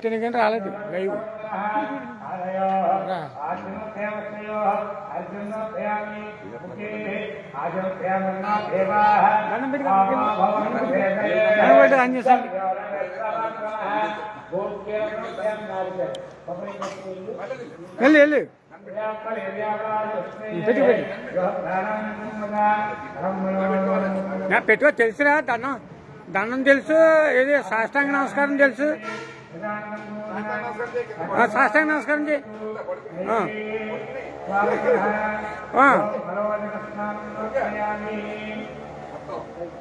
ఎందుకంటే రాలేదు లైవ్ వెళ్ళి వెళ్ళి పెట్టుకో తెలుసురా దండం దండం తెలుసు ఏది సాష్టాంగ నమస్కారం తెలుసు సాష్టాంగ నమస్కారం చేయి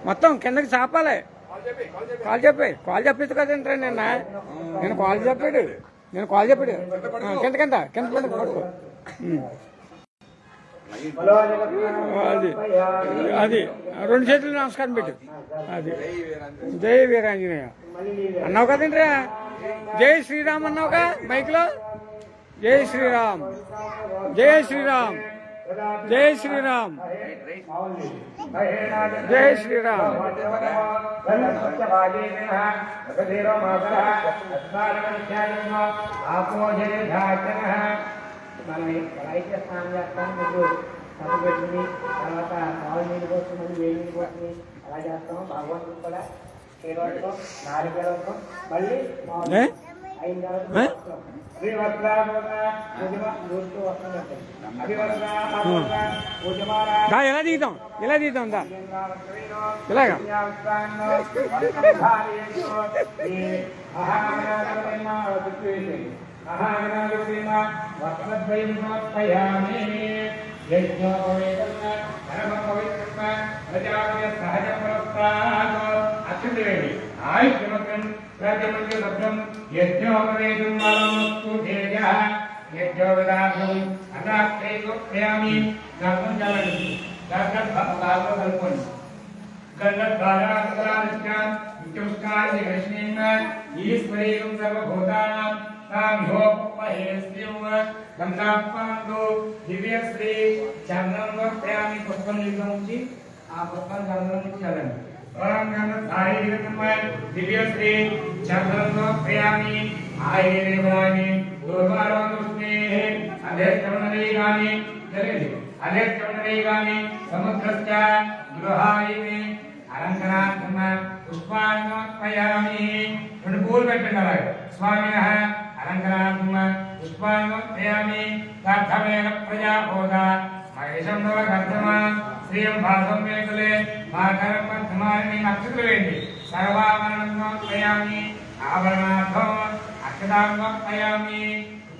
మొత్తం కిందకి చాపాలి కాల్ చెప్పేది కదంటే నేను కాల్ చెప్పాడు కింద పడుకో అది అది రెండు చేతులు నమస్కారం పెట్టు అది జై వీరాంజనేయ అన్నావు కదండ్రా జై శ్రీరామ్ అన్నావుగా మైక్లో జై శ్రీరామ్ జై శ్రీరామ్ జై శ్రీరామ్ జై శ్రీరామ్ మనం అయితే స్నానం చేస్తాం ముందు సబ్బు పెట్టుకుని తర్వాత పాలు నీళ్ళు పోసుకుని వేడి నీళ్ళు పోసుకుని అలా చేస్తాము భగవంతుడు కూడా కేరళతో 4 కేరళతో మళ్ళీ అయిన ఎలా దిగుతాం ఇలాగా దివ్యశ్రీ చంద్రం పుష్పం నుంచి ఆ పుష్పం చంద్రం నుంచి చల్లండి దివ్యశ్రీ చంద్రం ప్రయామి ఆయుర్వేదాన్ని అధేష్టమనరే గాని సముద్రశ్చ గృహాయిని అలంకరాత్మ పుష్పాన్మోత్పయామి 2 పూలు పెట్టండి అలాగే స్వామిన అలంకరాత్మ పుష్పాన్మోత్పయామి తథమేన ప్రజాబోధ మహేశం నవ కర్తమ శ్రీయం భాసం మేకలే మాకరం మధ్యమాని నక్షత్రం వేయండి సర్వాభరణోత్పయామి ఆభరణార్థం అక్షతాన్మోత్పయామి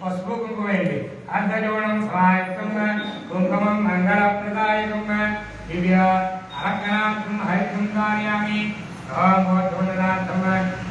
పసుపు కుంకుమ వేయండి అర్ధజోడం సహాయకం కుంకుమం మంగళప్రదాయకం దివ్య అలంకరార్థం హరితం ధారయామి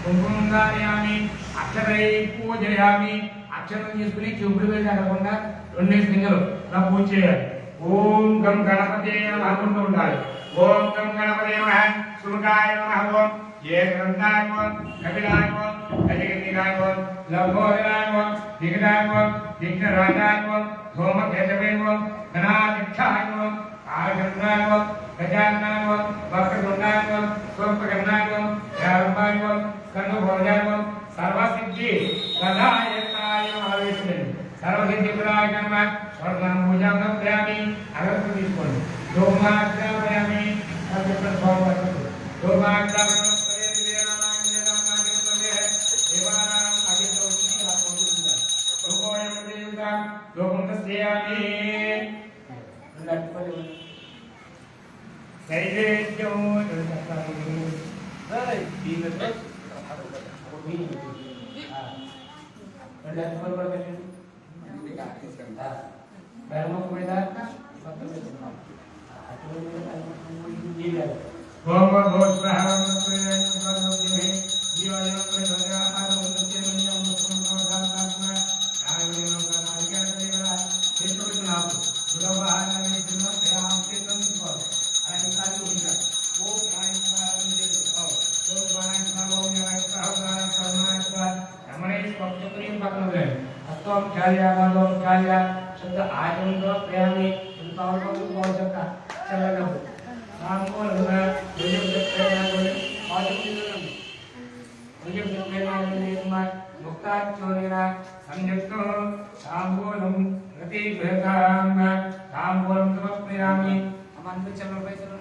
కుంకుమం ధారయామి అక్షరై పూజయామి అక్షరం తీసుకుని చూపుడు వేసి అడగకుండా 2 సింగలు ఇలా పూజ చేయాలి ఓం గం గణపతే నమః అనుకుంటూ ఉండాలి ఓం గం గణపతే నమః సుముఖాయ నమః ఓం ఏకదంతాయ ఓం కపిలాయ ఓం గజగంధికాయ ఓం లంబోదరాయ ఓం దిగదాయ ఓం విఘ్నరాజాయ ఓం ధూమకేతవే ఓం గణాధిక్షాయ ఓం ఆగంధాయ ఓం గజాననాయ ఓం వక్రతుండాయ ఓం స్వల్పగన్నాయ ఓం యారంభాయ ఓం స్కందభోజాయ ఓం సర్వసిద్ధి సదాయకాయ నమః సర్వసిద్ధి ప్రదాయకర్మ స్వర్ణం పూజాం నమయామి అగరత్తు తీసుకోండి దోమాగ్రయామి అగరత్తు స్వామి దోమాగ్రయామి ముక్తాచోరేణ సంయుక్తో తాంబూలం ప్రతిగృహతాం తాంబూలం సమర్పయామి. అమ్మ అంత చల్ల పైసలు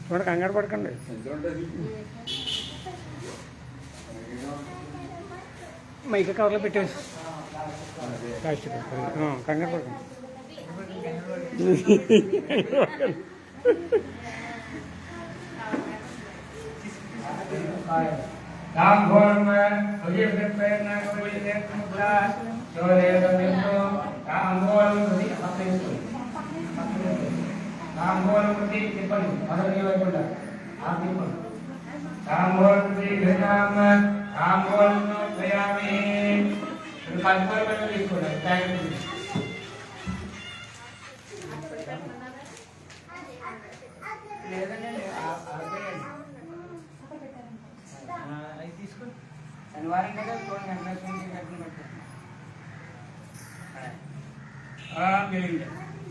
చూడ కంగారు పడకండి. మైక్ కవర్లో పెట్టేసి కంగారు పడకండి. తాంబూలం ప్రతి తిప్పండి మొదటి వైపుండ ఆ తిప్పండి తాంబూలం ప్రతి ఘటామ తాంబూలం ప్రయామి కల్పన తీసుకోండి ప్యాకెట్ లేదండి అది తీసుకుని శనివారం కదా చూడండి ఎంత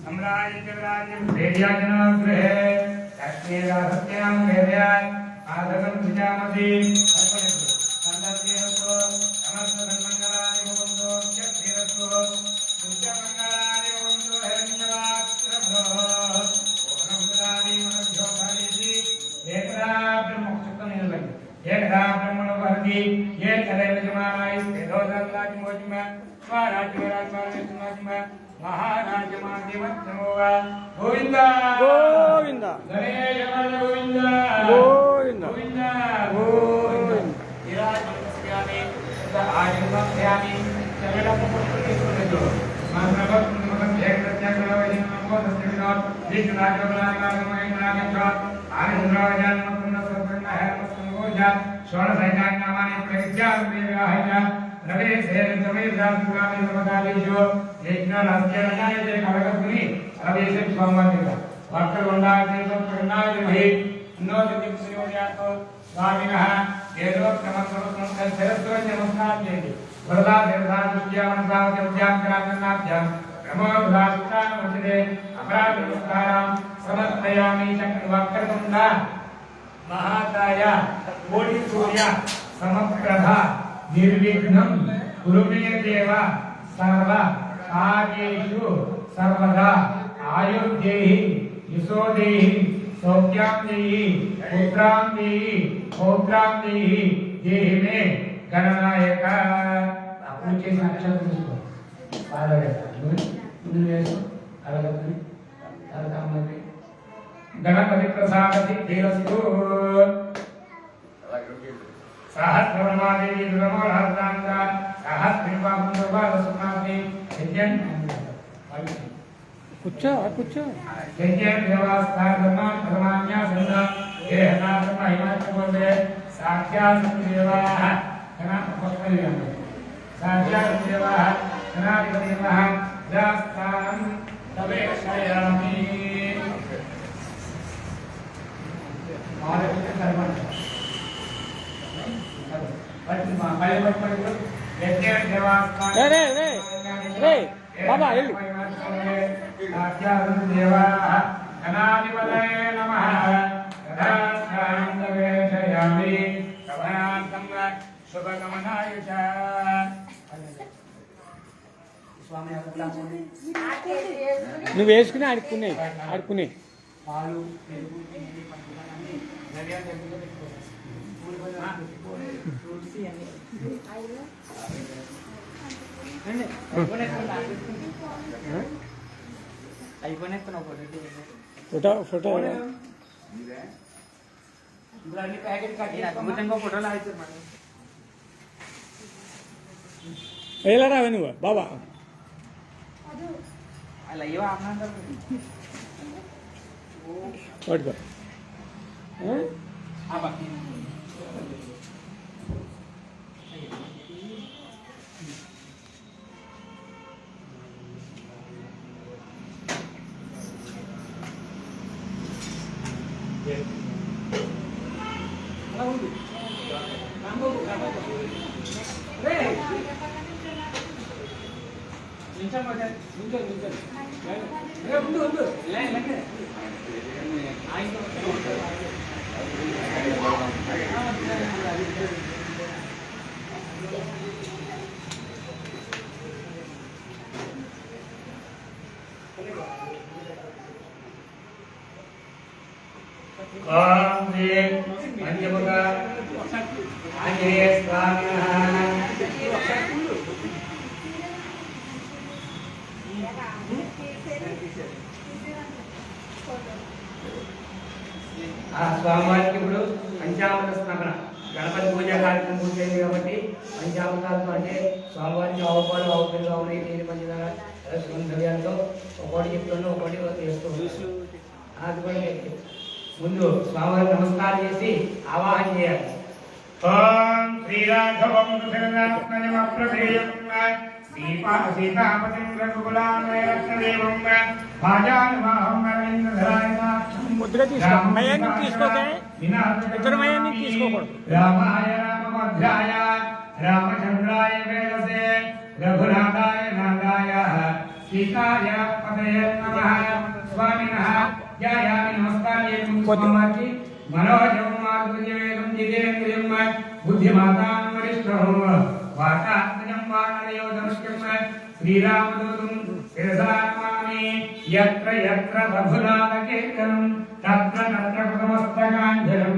सम्राज्यं देव्याजनो गृहे लक्ष्मीरासत्यां वेद्यात् आदगं विजामति अर्पयतु संदर्भेरस्तु समस्तधर्मङ्गलानि भवन्तु जगद्धिरस्तु नित्यमङ्गलानि भवन्तु हिरण्यवाक्प्रभो ओनमुदानि मनभ्यो धरिति एकदा ब्रह्मोक्षतं निलभति एकदा ब्रह्मणो भवति ये तदेवजमानाय स्थिरोदर्लाजिमोजिम स्वाराज्यराज्यमानस्माजिम महाराज महादेवत्तमोवा गोविंदा గోవిందా गणेश गोविंदा గోవిందా गोविंदा గోవిందా. विराजमानस्यामि आजन्मस्यामि चरणं पुष्पतिस्वरजो मानवत्मकं जयप्रत्याग्रवैनं नमो दस्तिविनोद विष्णुराजवलानिमागमयनागच्छात् आनन्दराजान्मत्पुण्यसत्पुण्यहरमत्पुण्यभोजा षोडशैकान्नामानि प्रविद्यामेवाहय रवे सेरगमेर्दासुगामि समकालीशो यज्ञराज्यरणाय कवगुनि अवेशे स्वामादिका वाक्यवंडाय प्रणाय महि नोदिति सुयोजातो स्वामिनः एतोक्तमसर्वं सरस्वती नमस्कारं वरदा देवदानुज्ञामनसावत्यां करान्नाभ्यां ब्रह्मोद्धास्तानमस्ते अपराधनमस्कारां समर्पयामि चक्रवक्रतुण्डा महाकाय कोटि सूर्य समप्रभा निर्विघ्नं कुरु मे देव सर्व कार्येषु सर्वदा आयुर्देहि यशो देहि सौख्यां देहि पुत्रां देहि पौत्रां देहि देहि मे गणनायक पूजे साक्षात తీసుకో गणपति प्रसाद सिद्धिरस्तु सहस्रनादेवी दुर्मोहरदांगा सहस्रपापुंडवासुनादि यज्ञं కూర్చో కూర్చో. यज्ञं देवास्थानमा परमान्या संगा देहनाथम हिमाचलप्रदेश साक्षात् देवाः गणपतिः साक्षात् देवाः गणाधिपतिः दास्तानं तवेक्षयामि महाराज कर्मण రే రే రే రే బాబా వెళ్ళు. गणाधिपतये नमः तथास्तान्दवेशयामि कवनार्थं शुभगमनाय च स्वामी నువ్వు వేసుకుని ఆడుకునే ఆడుకునే. పాలు పెరుగు తిండి పండుగ అన్ని నడియా దగ్గర పెట్టుకోవాలి స్కూల్ బజార్ ఫ్రూట్స్ అన్ని ఫోటో ఫోటో ఇప్పుడు అన్ని ప్యాకెట్ కట్టి అద్భుతంగా ఫోటోలు అవుతారు మనం వెళ్ళరా నువ్వు బాబా. అలా అయ్యో ఆనందం పట్టుకో. ओम श्री पंचमुख आंजनेय स्वामिनः స్వామివారికి ఇప్పుడు పంచామృత స్నాపన గణపతి పూజ కార్యక్రమం పూర్తయింది కాబట్టి పంచామృతాలతో అంటే స్వామివారికి ఆవుపాలు ఆవు పిల్లలు అవునాయి నీరు పంచదార ద్రవ్యాలతో ఒకటి చెప్తున్నాను ఒకటి వేస్తూ అది కూడా ముందు స్వామివారికి నమస్కారం చేసి ఆవాహన చేయాలి. ఓం శ్రీరాఘవం ప్రథేయం సీతాపతిం రఘుకులామయరత్నదేవం భాజానువాహం అరవిందధరాయతాక్షం ముద్ర తీసుకో మయాన్ని తీసుకోకే ఇద్దరు మయాన్ని తీసుకోకూడదు. రామాయ రామభద్రాయ రామచంద్రాయ వేదసే రఘునాథాయ నాథాయ సీతాయ పతయే నమః స్వామినః ధ్యాయామి నమస్కారం స్వామివారికి మనోజం మాధుర్యవేదం జితేంద్రియం బుద్ధిమాతాం వరిష్ఠం వాతాత్మజం వానరయోధనుష్కం శ్రీరామదూతం శిరసా నమామి యత్ర యత్ర రఘునాథకీర్తనం తత్ర తత్ర కృతమస్తకాంజలం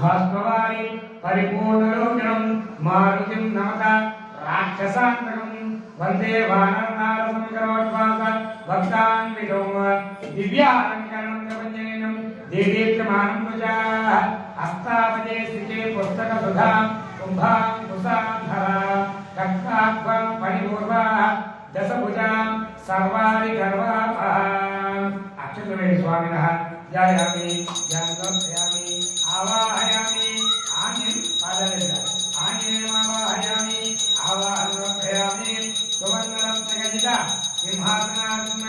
భాస్వవారి పరిపూర్ణలోచనం మారుతిం నమత రాక్షసాంతకం వందే వానరనారసంకరోద్వాస భక్తాన్వితం దివ్యాలంకరణం ప్రపంచనం దేదీప్యమానం ప్రజా హస్తావజే స్థితే పుస్తక సుధాం కుంభాం కుశాధర కక్కాత్వం పరిపూర్వా దశభుజాం సర్వారి గర్వాపహాం అక్షతులే స్వామినః ధ్యాయామి ధ్యానయామి ఆవాహయామి ఆంజనేయ పాదరేఖ ఆంజనేయమావాహయామి ఆవాహయామి సుమంగళం జగజిత సింహాసనాత్మ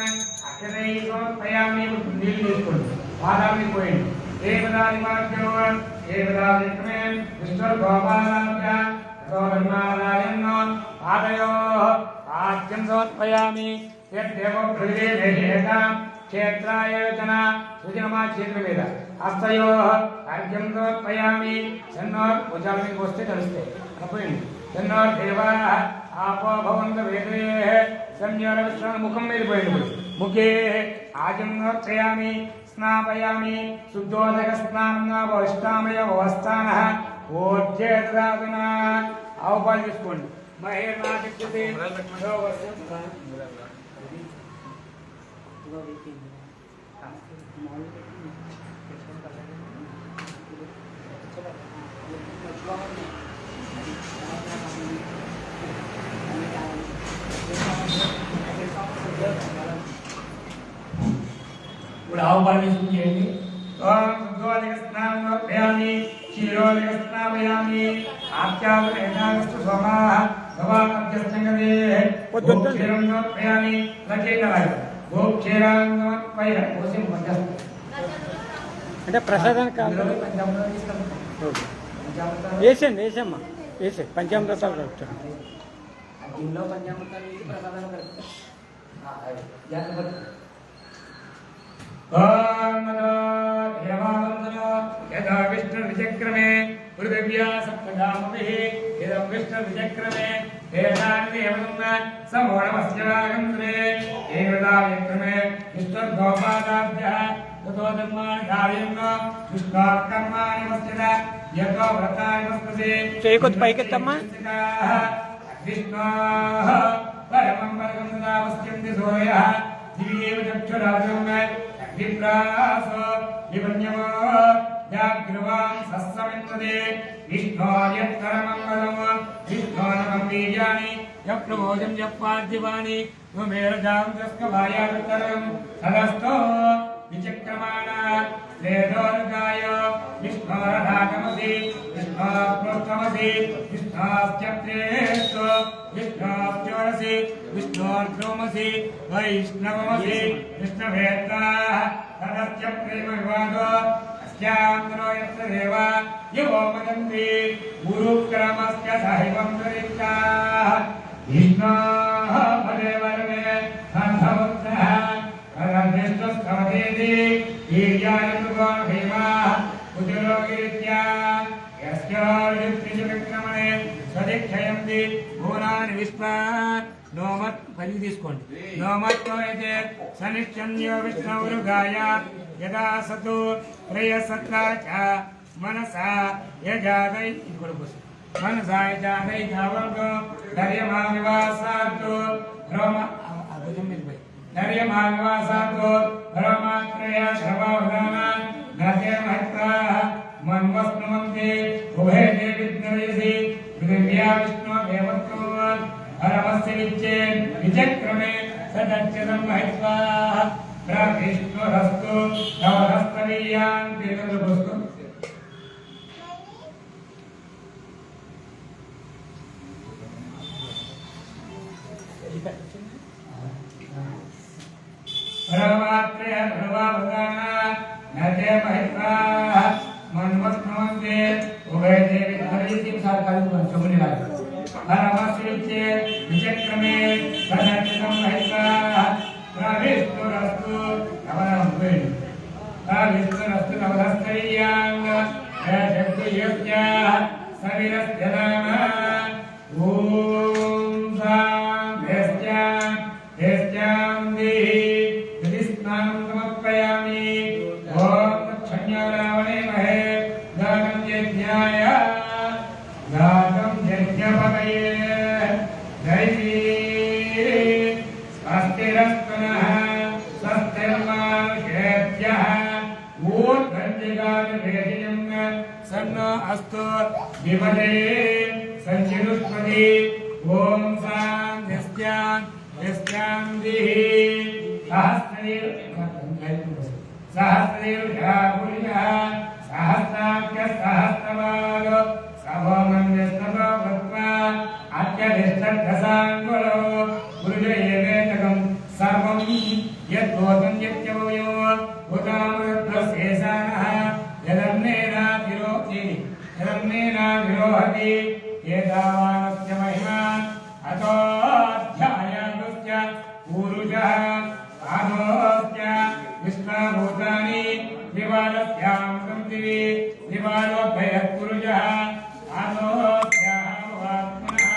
అక్షతై సమర్పయామి. నీళ్ళు తీసుకోండి పాదాన్ని పోయండి. దేవదాని వాక్యం దేవదాని విష్ణు గోపాలాభ్య గోధర్మాలయన్న పాదయో ఆద్యం సమర్పయామి. యద్దేవ ప్రతిదేశేత క్షేత్రాయోజన సృజనమా చేతుల మీద హస్తయో అర్ఘ్యం సమర్పయామి. చెన్నోర్ భుజాల మీకు వస్తే కలిస్తే పోయింది. చెన్నోర్ దేవా ఆపో భవంత వేదే సంయోర విశ్రామ ముఖం మీద పోయింది. ముఖే ఆజం సమర్పయామి స్నాపయామి. శుద్ధోదక స్నానం వష్టామయ వస్తాన ఓర్జేద్రాదున ఆవుపాలు తీసుకోండి. మహేర్నాటిక్యతే ఇప్పుడు ఆవుపాలు చేయండి. శుద్ధోదక స్నానం సమర్పయామి క్షీరోదక స్నాపయామి ఆప్యావస్తు సోమాః భవాభ్యస్తంగదే క్షీరం సమర్పయామి. లక్షేకరాయ గోక్షీరం సమర్పయ కోసిం పంచస్త అంటే ప్రసాదానికి కాదు వేసండి వేసమ్మా వేసే పంచామృతాలు కలుపుతాను. దీనిలో పంచామృతాలు వేసి ప్రసాదాలు కలుపుతారు. यदा विष्णुर्विचक्रमे पृथिव्या सप्तधामभिः इदं विष्णुर्विचक्रमे वेदान्येवं समोणमस्य वागन्त्रे एवदा विक्रमे विष्णुर्गोपादाभ्यः ततो धर्माणि कार्यं विष्णोर्कर्माणि मस्तिद यतो व्रतानि मस्तसे చేయకొద్దు పైకెత్తమ్మా. विष्णोः परमं परगं सदा वस्यन्ति सूर्यः दिव्येव चक्षुराजं विप्रास विवन्यमो जाग्रवां सस्समिन्दते विष्णोर्यत्करमङ्गलं विष्णोनमं बीजानि यप्रभोजं यप्पाद्यवानि त्वमेरजां तस्कवायान्तरं सदस्तो विचक्रमाणा श्रेयोर्गाय विष्णोरधातमसि विष्णोप्रोक्तमसि विष्णोश्चक्रेषु विष्णोश्चोरसि विष्णोर्द्रोमसि वैष्णवमसि विष्णुभेत्ताः तदश्चक्रेम विवादो अस्याम्नो यत्र देवा यो वदन्ति गुरुक्रमस्य साहिबं दरिताः विष्णोः पदे वर्मे अन्धवत्तः तदन्यस्तवदेति ईर्यायतुगोण भीमा उदरोगिरित्या यस्योर्युक्तिविक्रमणे स्वदिक्षयन्ति भुवनानि विश्वा नोमत् परि తీసుకోండి నోమత్తో యతే సనిత్యన్యో విష్ణురుగాయ యదా సతు ప్రేయసత్రా చ మనసా యజాదై ఇకొడుకోసి మనసా యజాదై జావర్గో ధర్యమావివాసాతో బ్రహ్మ అభుజం మిల్పై ధర్యమావివాసాతో బ్రహ్మాత్రయ శర్వావదాన నద్యమహత్తా మన్వస్నమంతే ఉభయ దేవిద్నయసి పృథివ్యా విష్ణు దేవత్వం परमस्य विच्चे विचक्रमे सदच्चदं महित्वा प्रविष्णुरस्तु नवहस्तवीयान् तीर्थदुस्तु परमात्मय भगवाना नते महित्वा मन्वस्नमन्ते उभय देवी हरितिं सारकालं पंचमुनि लागे परमस्विच्चे विचक्रमे सदच्चदं महित्वा प्रविष्णुरस्तु नवहस्तवीयान् यशब्दयोग्य सविरस्य नाम ॐ सां स्नानं समर्पयामि ॐ क्षण्यरावणे महे गानं यज्ञाय गातं यज्ञपतये जय स्वस्तिरस्तनः स्वस्तिर्मानुषेभ्यः ऊर्ध्वञ्जिगानुभेदिनं सन्नो अस्तु विमले सञ्चिनुष्पदि ॐ शान्तिः सहस्रेर्षा पुरुषः सहस्राख्यः सहस्रपादो सभोमन्यस्ततो भूत्वा अत्यधिष्ठद्दशाङ्गुलो पुरुष एवेतकं सर्वं यद्भूतं यत्यवयो भूतामृतस्येषानः यदन्नेनाभिरोहति एतावानस्य महिमा अतोऽध्यायागस्य पूरुषः आदोस्य विश्वभूतानि निवारस्यां संतिवि निवारोभयत्पुरुषः आदोस्याः भवात्मनः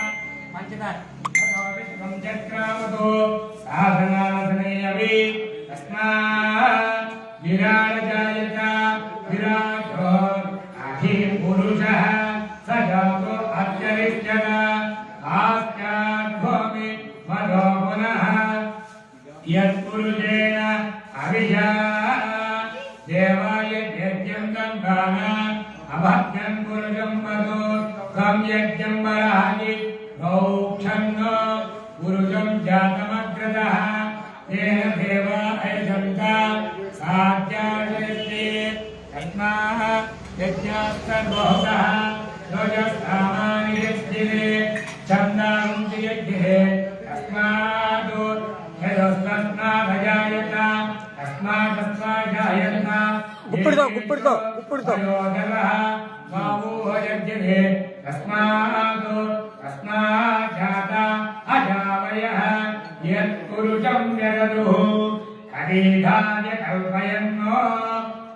पंचदार ततो विश्वं चक्रावतो साधनासने अपि तस्मात् विराजजायत विराजो अधिपुरुषः स जातो अत्यरिष्यत आस्याद्भूमि मदो पुनः यत्पुरुषेण अभिजा देवाय यज्ञं गन्धान अभद्रं पुरुषं मदो त्वं यज्ञं वराहि गौक्षन्न पुरुषं जातमग्रतः तेन देवा अयजन्त साध्यायते तस्माः यज्ञास्तर्वोतः ध्वजस्थामानि यज्ञे छन्दांसि यज्ञे तस्मात् यदस्तस्मादजायत तस्मादस्माजायत गुप्पड़तो योगलः बाहुः यज्ञे तस्मात् अजावयः यत्पुरुषं यदुः हरिधाय कल्पयन्नो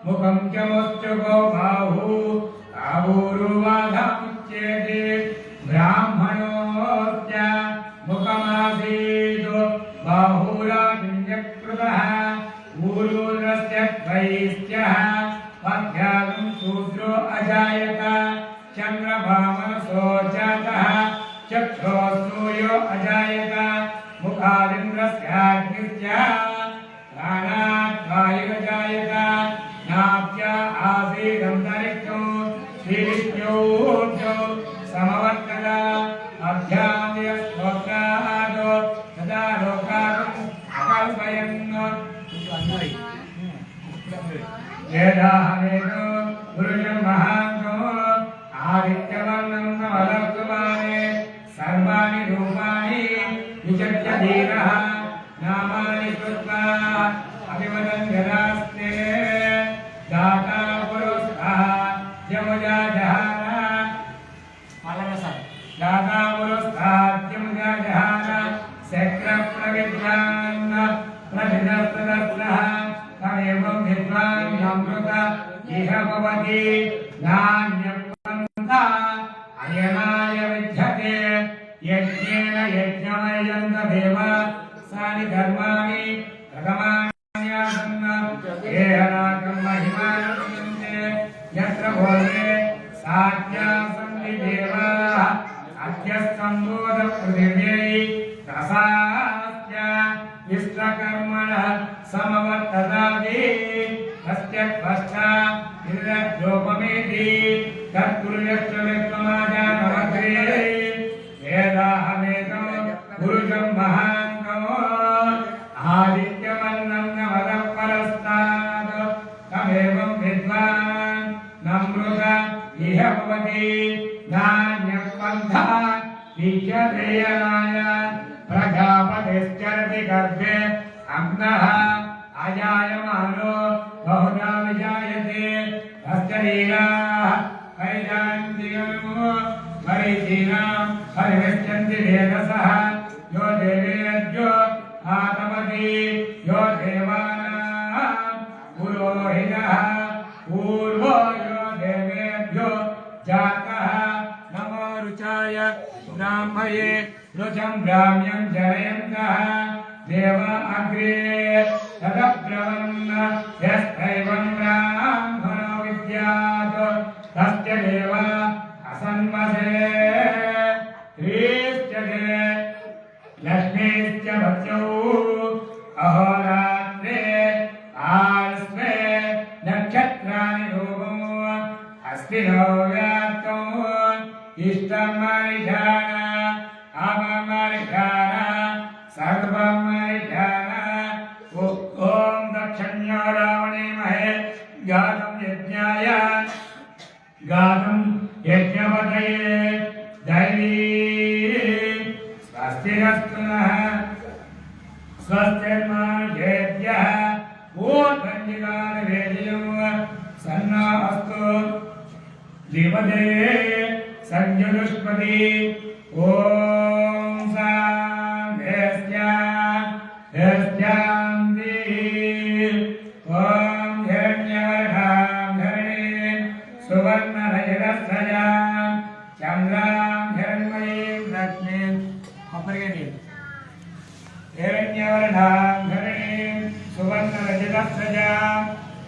मुखं च मोच्चुको बाहुरुवाधमुच्यते ब्राह्मणोऽस्य मुखमासीत् बाहुराजन्यकृतः ऊरूरस्य द्वैस्त्यः मध्यागं शूद्रो अजायत चन्द्रभामनसो जातः चक्षुसूयो अजायत मुखादिन्द्रस्याग्निश्च प्राणाद्वायुरजायत नाभ्या आसीदन्तरिक्षं श्रीविष्णोर्जो समवर्तत अभ्याम्यस्तोत्रादो तदा लोकान् अकल्पयन् यमुजा जहाना మల్లన్న दातामुरुस्ताद्यमुजा जहाना शक्रप्रविद्वान् प्रथितप्रदत्तः तमेवं विद्वान् अमृत इह भवति नान्यपन्था अयनाय विद्यते यज्ञेन यज्ञमयन्त देव सानि धर्माणि प्रथमान्यासन्न येनाकं महिमानन्ते यत्र भोगे साध्यासन्ति देवाः अद्यस्तम्बोधपृथिव्यै रसास्य विश्वकर्मणः समवर्ततादि तस्य पश्चात् निर्लज्जोपमेति तत्कुर्यश्च विश्वमाजानमग्रे वेदाहमेतो पुरुषं महान्तमो आदित्यमन्नं नवदः परस्तात् तमेवं विद्वान् नमृत इह भवति नान्यपन्था विद्यतेयनाय प्रजापतिश्चरति गर्भे अग्नः अजायमानो बहुधा विजायते तस्य लीलाः परिजायन्तिगमो मरीचीनां परिविश्यन्ति वेदसः यो देवेभ्यो आतपति यो देवानां पुरोहितः पूर्वो यो देवेभ्यो जातः नमो रुचाय ब्राह्मये रुचं ब्राह्म्यं जनयन्तः देव अग्रे तदब्रवन् यस्त्रैवं ब्राह्मणो विद्यात् तस्य देव असन्मसे त्रीश्चते लक्ष्मीश्च भक्त्यौ अहोरात्रे आस्मे नक्षत्राणि रूपमो अस्मिनो व्याप्तौ इष्टमरिधान अममरिधान सर्वमरिधान ॐ दक्षिण्यो रावणे महे गातं यज्ञाय गातं यज्ञपतये दैवी स्वस्तिरस्तु नः स्वस्तिर्मानुषेभ्यः ऊर्ध्वञ्जिगानवेदियो सन्नो अस्तु जीवते संयुष्पति ॐ शान्ति ॐ हिरण्यवर्णां धरणीं सुवर्णरजतस्रजां चन्द्रां हिरण्मयीं लक्ष्मीं हिरण्यवर्णां धरणीं सुवर्णरजतस्रजां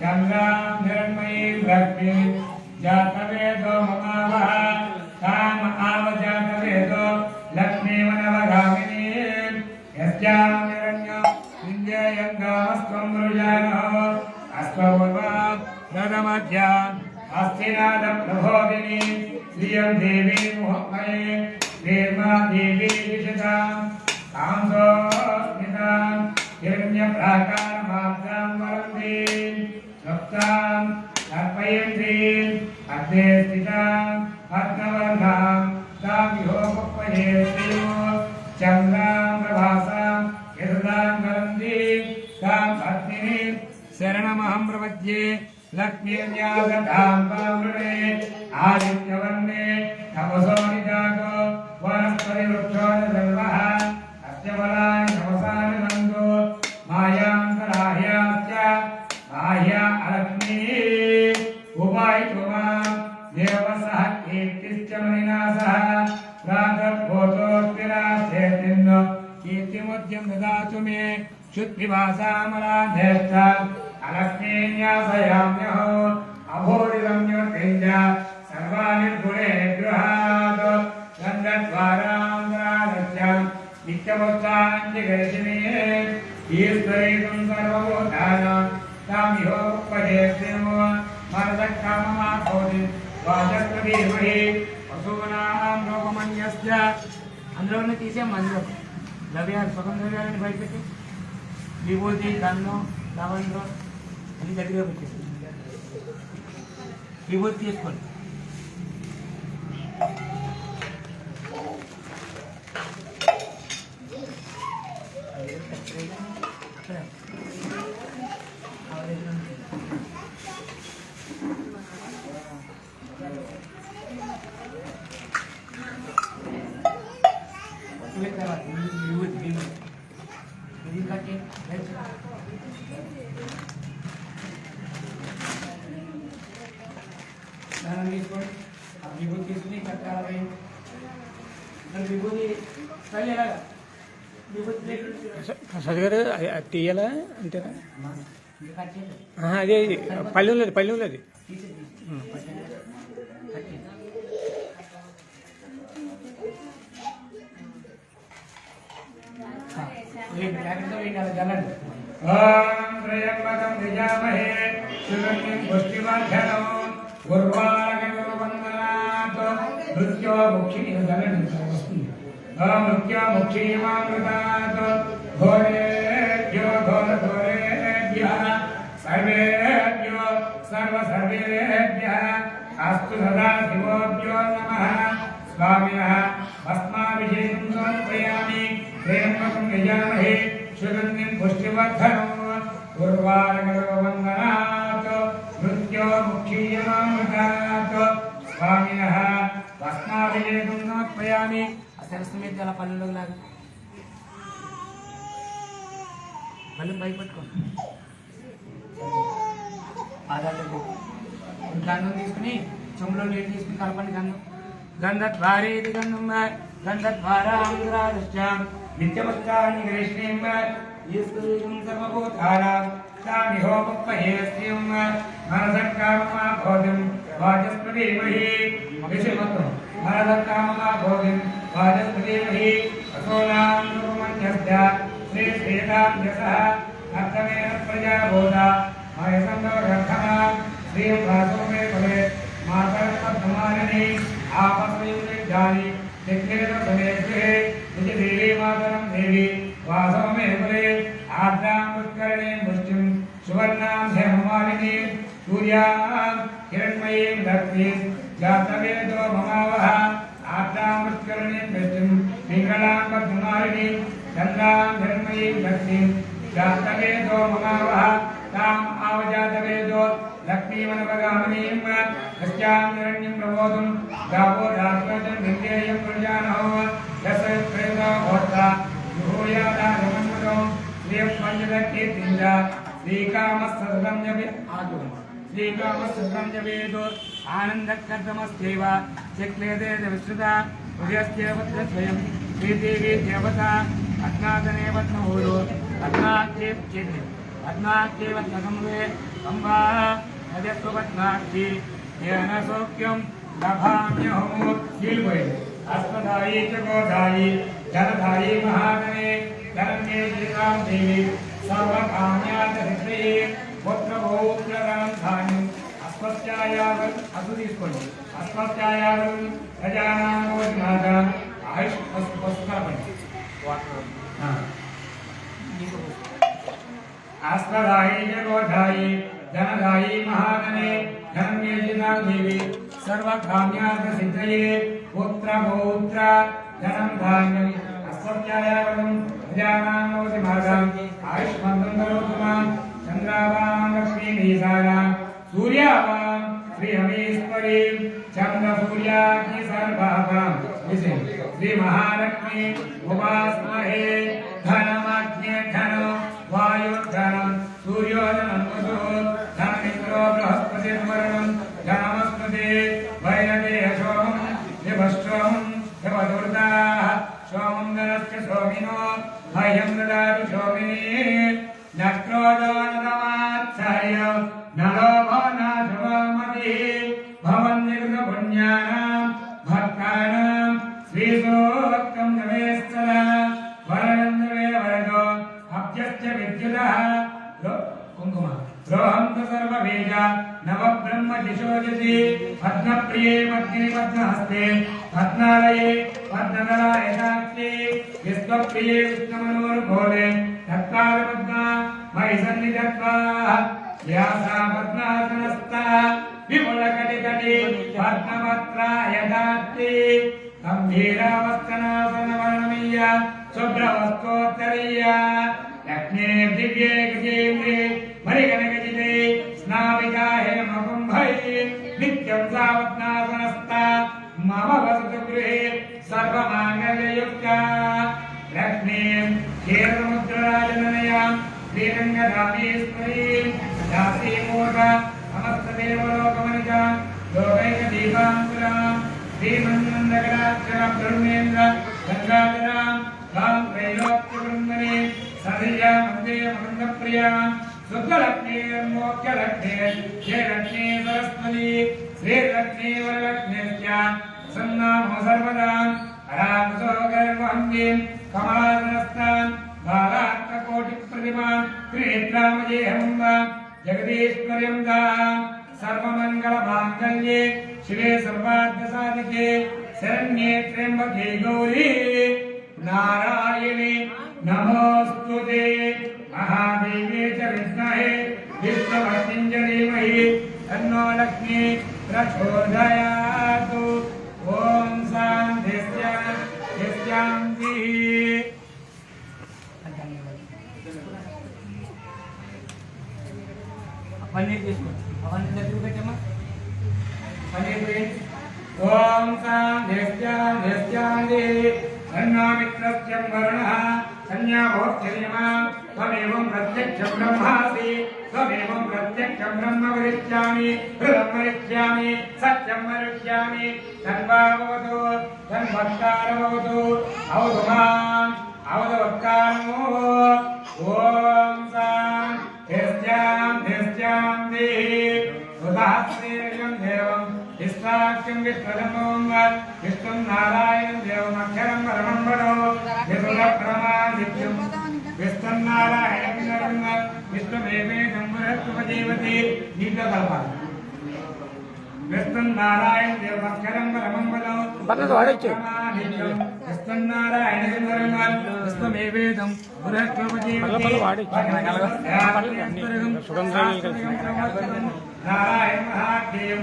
चन्द्रां हिरण्मयीं लक्ष्मीं जातवेदो ममावः ताम आवजातवेदो लक्ष्मीवनवगामिनी यस्यां हिरण्यो विन्द्ययङ्गामस्त्वं मृजानः अश्वपूर्वां रथमध्याम् अस्तिनादं प्रभोदिनी श्रियं देवी मुहमये वेर्मा देवी विशतां कांसोऽस्मितां हिरण्यप्राकारमाब्दां वरन्तीं स्वप्तां तर्पयन्तीं अग्ने स्थितां पद्मवर्णां तां विहोपये श्रीमो चन्द्रां प्रभासां यदां वरन्तीं तां पत्नीं शरणमहं प्रपद्ये लक्ष्मीर्यागतां पावृणे आदित्यवर्णे तपसो निजातो वनस्पतिवृक्षो न सर्वः अस्य फलानि तपसानि सन्तो मायान्तराह्याश्च बाह्या अलक्ष्मी उपायितो मां देवसः कीर्तिश्च मणिना सह प्रातर्भूतोऽस्तिराश्चेतिन्नो कीर्तिमुद्यं ददातु मे शुद्धिभासामलाधेष्ट अलक्ष्मीन्यासयाम्यहो अभोरिरम्योर्तिञ्च सर्वाणि गुणे गृहात् गन्धद्वारान्तरागच्छ नित्यमुत्साञ्जिगर्षिणे ईश्वरीतं सर्वभूतानां तां विहोपयेत्यो मरदक्काममाभूति वाचस्पतिमहि पशूनां लोकमन्यस्य అందులోనే తీసే మందు లవ్యాలు సుగం ద్రవ్యాలని బయటపెట్టి విభూతి గంధం లవంగం అన్ని గట్టిగా పెట్టేసి విభూతి తీసుకోండి. విభూతి తీసుకుని చక్రాలపై విభూతి వెళ్ళేలాగా విభూతి ప్రసాద్ గారు అది తీయాలా అంతేనా ఇది కట్ చేయండి. అదే పల్లెలు అది తీసేది కట్ చేయండి. జాగ్రత్తగా వేయాలి జల్లండి. ఓం త్రయంబకం యజామహే సుగంధిం పుష్టివర్ధనం ఉర్వారకవందనాత్ మృత్యో ముక్షి జల్లండి వస్తుంది. ఓం మృత్యో ముక్షీమామృతాత్ ఘోరేభ్యో ఘోరేభ్యః సర్వేభ్యో సర్వేభ్యః అస్తు సదా శివోభ్యో నమః. స్వామినః భస్మాభిషేకం సమర్పయామి. త్రయంబకం యజామహే సుగంధిం పుష్టివర్ధనం ఉర్వారకవందనాత్ మృత్యో ముక్షీయమామృతాత్ స్వామినః భస్మాభిషేకం సమర్పయామి. ఆ శిరస్సు మీద అలా పళ్ళలోకి లాగా పళ్ళు పైకి పట్టుకోండి. పాదాలు గంధం తీసుకుని చెంబులో నీళ్ళు తీసుకుని కలపండి. గంధద్వారేది గంధం గంధద్వారాంధ్రాదశ్చాం నిత్యమస్కాన్ని గ్రేష్ణీం ఈశ్వరీం సర్వభూతానాం తామిహోపహేస్యం మనసక్కామమా భోజం వాచస్పతిమహి విషమత్వం మనసక్కామమా భోజం వాచస్పతిమహి అసోనాం నృమన్యస్య శ్రీ శ్రీరాం యసః అర్థమేన ప్రజాబోధ మయసందోరర్థమా శ్రీం వాసోమే భవే మాతరపద్మాలిని ఆపస్వయుజాని శక్తిరేత సమేభ్యే నిజదేవీ మాతరం దేవి వాసవమే భవే ఆర్ద్రాం పుష్కరిణీం పుష్టిం సువర్ణాం హేమమాలిని సూర్యాం హిరణ్మయీం లక్ష్మీం జాతవేదో మమావహ ఆర్ద్రాం పుష్కరిణీం పుష్టిం పింగళాం పద్మాలిని చంద్రాం హిరణ్మయీం లక్ష్మీం జాతవేదో మమావహ తాం ఆవజాతవేదో లక్ష్మీమనవగామనీం కశ్చాం నిరణ్యం ప్రబోధం గావో దాస్వజం విద్యేయం ప్రజానో యస ప్రేదో భోత్త యుహోయాదాగమన్మతో శ్రీయం పంచదకీర్తింజ శ్రీకామస్సదం జపే శ్రీకామస్సదం జపేదో ఆనందకర్దమస్యైవ చక్లేదేద విశ్రుత హృదయస్యేవత్రస్వయం శ్రీదేవి దేవత అజ్ఞాతనే పద్మహూరు అజ్ఞాత్యేవత్నసంవే అంబా అజస్వపత్నాక్షి ఏన సౌఖ్యం లభామ్యహో కీలుపోయింది. అశ్వధాయి చ గోధాయి జలధాయి మహాగణే జనన్యే శ్రీరాం దేవి సర్వకామ్యార్థ సిద్ధయే పుత్రపౌత్రదాం ధాన్యం అస్వత్యాయాగం అసు తీసుకోండి. అస్వత్యాయాగం ప్రజానామోదిమాత ఆయుష్ పుష్కరపండి. అశ్వధాయి చ గోధాయి జనధాయి మహాగణే ధనన్యేషితాం దేవి సర్వకామ్యార్థ సిద్ధయే పుత్రపౌత్ర ధనం ధాన్యం అస్వత్యాయాగం ప్రజానామోదిమాతాం ఆయుష్మంతం కరోతు మాం. చంద్రావాం లక్ష్మీమీసాయాం సూర్యావాం శ్రీహమీశ్వరీం చంద్రసూర్యాగ్ని సర్వాభాం శ్రీ మహాలక్ష్మీ ఉపాస్మహే. ధనమగ్నే ధనం వాయుర్ధనం సూర్యోధనం వసు ధనమిత్రో బృహస్పతిర్వరుణం ధనమస్పతి వైరదే సోమం విభశ్రోమం విభదుర్దాః సోమం ధనస్య సోమినో భయం దదాతు సోమిని. నక్రోధో నమాత్సర్య నలోభో నాశుభమతి భవన్నికృత పుణ్యానాం భక్తానాం శ్రీసూక్తం నవేస్తర వరణం నవే వరదో అభ్యస్య విద్యుతః కుంకుమ ద్రోహంత సర్వవేద నవబ్రహ్మ దిశోజసి పద్మప్రియే పద్మిని పద్మహస్తే పద్మాలయే పద్మదలాయసాక్షి విశ్వప్రియే విష్ణుమనోర్భోలే తత్కాల పద్మ మయి సన్నిధత్వా వ్యాసా పద్మాసనస్థా విపులకటికటి పద్మపత్రాయదాత్తి గంభీరావస్తనాసనవర్ణమీయ శుభ్రవస్తోత్తరీయ లక్ష్మీ దివ్యే గజేంద్రే మరిగణగజితే స్నావికా హేమకుంభై నిత్యం సావత్నాసనస్థా మమ వసతు గృహే సర్వమాంగళ్యయుక్త. లక్ష్మీం క్షీరసముద్రరాజననయాం శ్రీరంగధామేశ్వరీం దాసీమూర్ధ సమస్తదేవలోకమనిజాం లోకైక దీపాంకురాం श्रीमन्नगराक्षरं धर्मेन्द्र गंगाधरां गां त्रैलोक्यवृन्दने सधिया वन्दे मन्दप्रियां सुखलक्ष्मीर्मोक्षलक्ष्मी जयलक्ष्मी सरस्वती श्रीलक्ष्मी वरलक्ष्मीश्च सन्नामो सर्वदां रामसो गर्वहंवीं कमलासनस्तां बालात्मकोटिप्रतिमां त्रिनेत्रामजेहमुम्बां जगदीश्वर्यं दां सर्वमङ्गलमाङ्गल्ये शिवे सर्वार्थसाधिके शरण्ये त्र्यम्बके गौरी नारायणे नमोस्तुते महादेवे च विद्महे विष्णुपत्नी च धीमहि तन्नो लक्ष्मी प्रचोदयातु ओम शांति शांति। पनीर తీసుకో అవన్నీ దగ్గర పెట్టమ్మా పన్నీర్ ఓం శాంతి శాంతి సన్నామిత్రస్యం వరుణః సంజ్ఞాభోక్తిర్యమా త్వమేవం ప్రత్యక్షం బ్రహ్మాసి త్వమేవం ప్రత్యక్షం బ్రహ్మ వరిష్యామి హృదం వరిష్యామి సత్యం వరిష్యామి తన్వావతు తన్వక్కారవతు అవతు మాం అవతవక్కారము ఓం శాంతి శాంతి సుధాశ్రీయం దేవం విశ్వాఖ్యం విశ్వధర్మం విష్ణుం నారాయణం దేవమక్షరం పరమం వదో విష్ణుప్రమాదిత్యం విష్ణుం నారాయణం విష్ణుమేవేదం వరత్వజీవతి దీంట్లో కలపాలి విష్ణుం నారాయణ దేవమక్షరం పరమం వదో విష్ణుం నారాయణం విష్ణుమేవేదం వరత్వజీవతి नारायण महादेव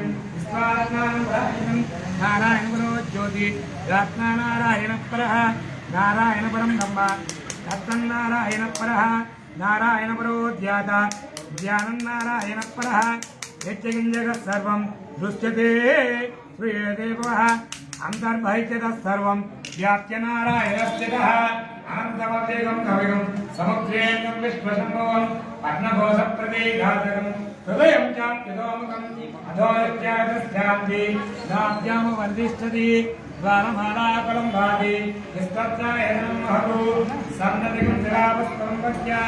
नारायण परो ज्योति रत्ना नारायण परः नारायण परम ब्रह्म रत्न नारायण परः नारायण परो ज्ञाता ज्ञानं नारायण परः यच्चगिञ्जगत् सर्वं दृश्यते श्रूयते भवः अन्तर्बहिष्यतः सर्वं व्याप्य नारायणस्थितः अनन्तमव्ययं कविगं समुद्रेकं विश्वशम्भवं पद्मघोषप्रदेघातकं हृदयं चाप्यतोमुखम् अधोरित्यागस्यान्ति नाभ्यामवर्धिष्ठति द्वारमालाकलं भाति निस्तत्सायनं महतु सन्नतिकं जलापस्करं पश्या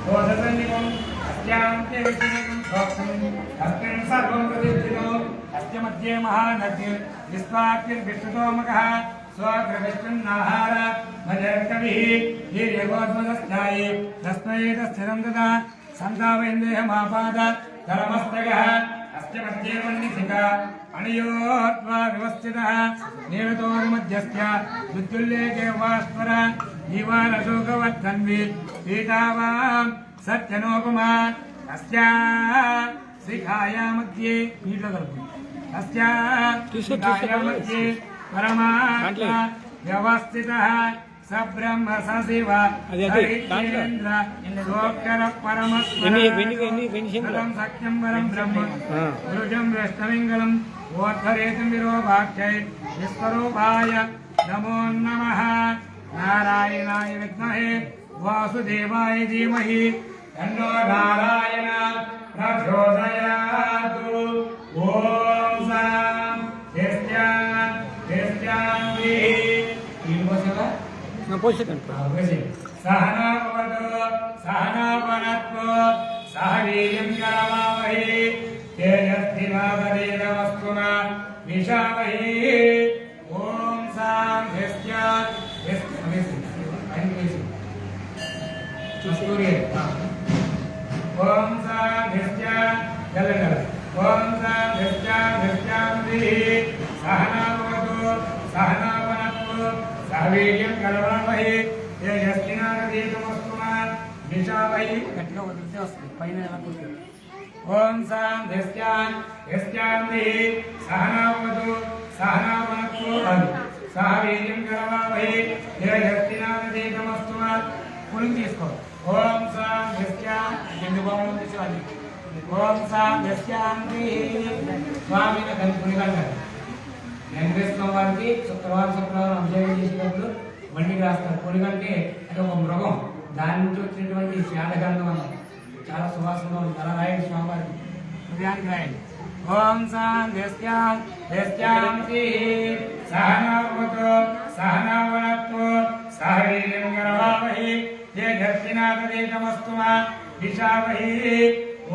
दोषसन्निकम् अस्यान्त्यविषयकं भोक्तुम् अस्मिन् सर्वं प्रतिष्ठितो अस्य मध्ये महानद्युर् विश्वाक्यर्विष्णुतोमुखः स्वाग्रविष्णुन्नाहार मजर्कविः वीर्यगोद्मदस्यायि तस्मै तस्थिरं ददा सन्तावेन्देहमापाद धर्मस्तगः अस्य मध्ये वह्निशिखा अणयोत्वा व्यवस्थितः निरतोर्मध्यस्य विद्युल्लेखे वास्पर जीवानशोकवर्धन्वि पीतावां सत्यनोपमा अस्या शिखाया मध्ये अस्या शिखाया मध्ये परमात्मा व्यवस्थितः सब्रह्म सशिव हरिचेन्द्र लोकर परमस्वरं सख्यं वरं ब्रह्म गुरुजं वैष्णविङ्गलं ओद्धरेतुं विरोभाक्षै विश्वरूपाय नमो नमः नारायणाय विद्महे वासुदेवाय धीमहि तन्नो नारायण प्रचोदयातु ओम शांति शांति। सहना भवतु सहना भुनक्तु सह वीर्यं करवावहै तेजस्विनावदेनमस्तु मा विद्विषावहै। ओम शांति शांति। ओम शांति शांति। ओम शांति शांति। सहना भवतु सहना भुनक्तु सह वीर्यं करवावहै तेजस्विनावदेनमस्तु मा विद्विषावहै। गट्टिगा वदिलिते वस्तुंది పైన ఎలా కూర్చోండి। ओम शांति शांति। सहना भवतु सहना भुनक्तु सह वीर्यं करवावहै तेजस्विनावदेनमस्तु मा पुलिंग తీసుకో। ओम शांति शांति। రెండు బావులు తీసుకోవాలి। ओम शांति शांति। స్వామి నన్ను పులిగంటారు వెంకటేశ్వర వారికి శుక్రవారం అభిషేకం చేసినప్పుడు బండికి రాస్తారు। పులిగంటే అంటే ఒక మృగం, దాని నుంచి వచ్చినటువంటి శాంతగంధం అన్నమాట, చాలా సువాసనగా ఉంది। అలా రాయండి స్వామివారికి, హృదయానికి రాయండి। ఓం శాంతి శాంతి। सहना भवतु सहना भुनक्तु सह वीर्यं करवावहै तेजस्विनावधीतमस्तु मा विद्विषावहै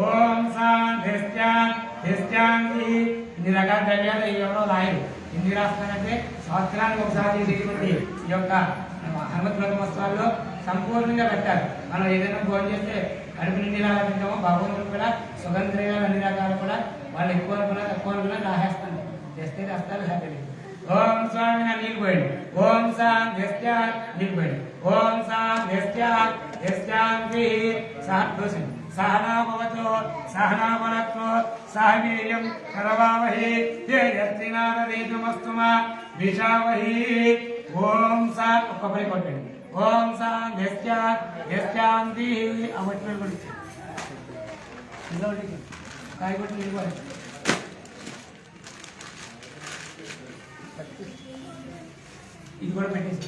ఓం శాంతి ఇన్ని రకాల ద్రవ్యాలు ఎవరో రాయరు హిందీ రాష్ట్రాలంటే సంవత్సరానికి ఒకసారి చేసేటువంటి ఈ యొక్క హనుమత్ బ్రహ్మోత్సవాల్లో సంపూర్ణంగా పెట్టారు. మనం ఏదైనా భోజనం చేస్తే కడుపు నిండి తింటామో భగవంతుడు కూడా సుగంధ్రయాలు అన్ని రకాలు కూడా వాళ్ళు ఎక్కువ అనుకున్నా తక్కువ అనుకున్నా రాసేస్తాను చేస్తే రాస్తారు హ్యాపీ. ఓం స్వామి నా నీళ్ళు పోయండి. ఓం శాంతి నీళ్ళు పోయండి. ఓం శాంతి దోషండి. सहना भवतु सहना भुनक्तु सह वीर्यं करवावहै तेजस्विनावधीतमस्तु मा विद्विषावहै ఓం శాంతి కొబ్బరి కొట్టండి. ఓం శాంతి అవట్లు కొట్టి కాయ కొట్టి ఇది కూడా పెట్టేసి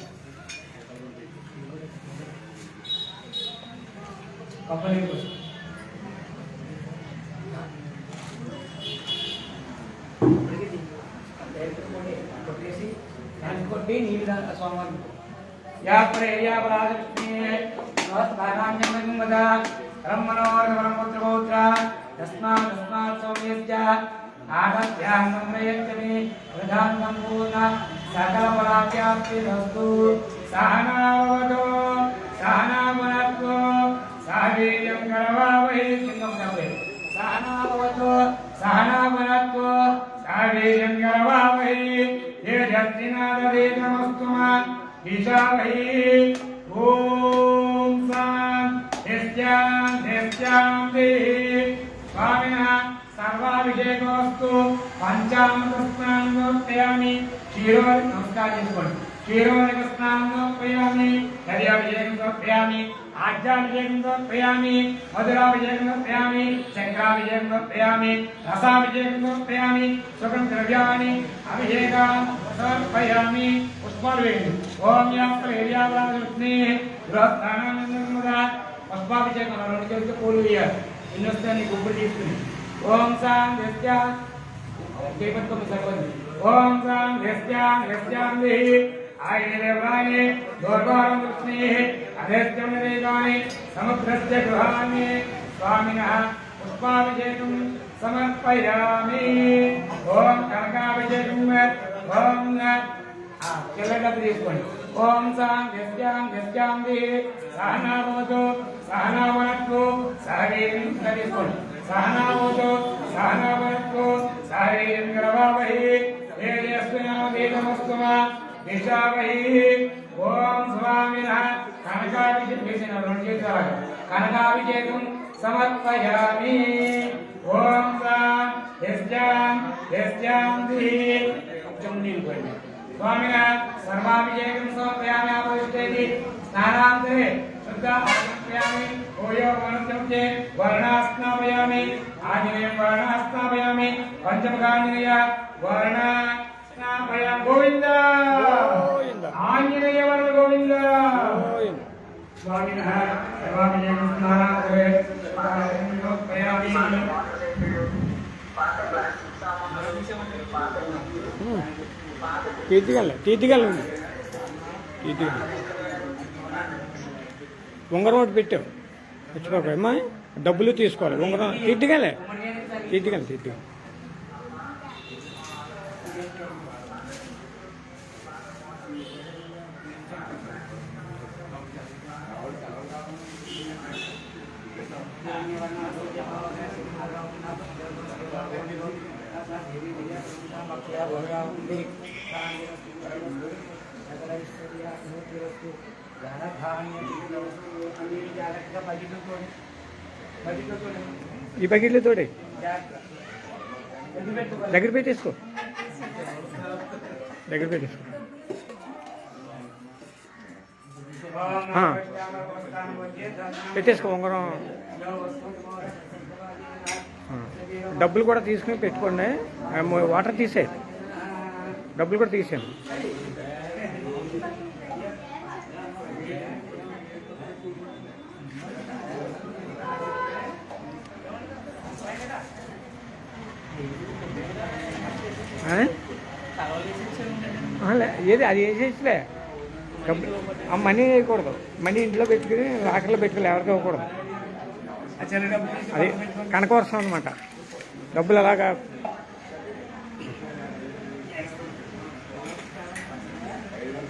కొబ్బరి కోసం కొట్టి నీళ్ళు దాంట్లో సోమవారం సకల పరాప్యాప్తిరస్తు సహనావతు సహనావనత్తు సహవీర్యం కరవావహై సహనావతు సహనావనత్తు సహవీర్యం కరవావహై तेजस्विनावधीतमस्तु मा विद्विषावहै ఓం శాంతి स्वामिनः सर्वाभिषेकोऽस्तु పంచామృతస్నానం సమర్పయామి నమస్కారం చేసుకోండి క్షీరోదకస్నానం సమర్పయామి దర్యాభిషేకం సమర్పయామి ఆజ్యాభిషేకం సమర్పయామి మధురాభిషేకం సమర్పయామి చక్రాభిషేకం సమర్పయామి రసాభిషేకం సమర్పయామి సుగం ద్రవ్యాన్ని అభిషేకం సమర్పయామి పుష్పాలు వేయండి. ఓం యాప్రహ్యావృష్ణి గృహస్థానానందముదా పుష్పాభిషేకం రెండు చేస్తే పూలు వేయాలి. ఎన్ని వస్తే నీ గుబ్బులు తీసుకుని ఓం శాంతి ఓం శాంతి आयने दोर्वारं कृष्णे अधेत्यमनेकानि समुद्रस्य गृहाणि स्वामिनः पुष्पाभिषेकं समर्पयामि. ओम कनकाभिषेकं ओम चलडब्बु తీసుకోండి. ओम శాంతి सहना भवतु सहना भुनक्तु सह वीर्यं తీసుకోండి. सहना भवतु सहना भुनक्तु सह वीर्यं करवावहै तेजस्विनावधीतमस्तु मा विद्विषावहै. ओम स्वामिनः कनकाभिषेकं समर्पयामि. ओम शान्ति स्वामिनः सर्वाभिषेकं समर्पयामि. आपविष्टेति स्नानान्तरे शुद्धामयामि. भूयोपनृत्यं वर्णास्नापयामि. आञ्जनेयं वर्णास्नापयामि. पञ्चमुखाञ्जनेय वर्णास्नापयामि. गोविन्द आञ्जनेय वर्ण गोविन्द. स्वामिनः सर्वाभिषेकं स्नानान्तरे समर्पयामि. తీతిగల ఉంగరం ఒకటి పెట్టావు తెచ్చుకోక అమ్మా డబ్బులు తీసుకోవాలి ఉంగరం తీతిగలే ఈ బకెట్లు తోడే దగ్గర పెట్టేసుకో పెట్టేసుకో ఉంగరం. డబ్బులు కూడా తీసుకుని పెట్టుకోండి. వాటర్ తీసే డబ్బులు కూడా తీసాను. ఏది అది వేసేసిలే డబ్బులు ఆ మనీ వేయకూడదు. మనీ ఇంట్లో పెట్టుకుని లాకర్లో పెట్టుకోవాలి, ఎవరికి ఇవ్వకూడదు. అది కనకవర్షం అనమాట. డబ్బులు అలాగా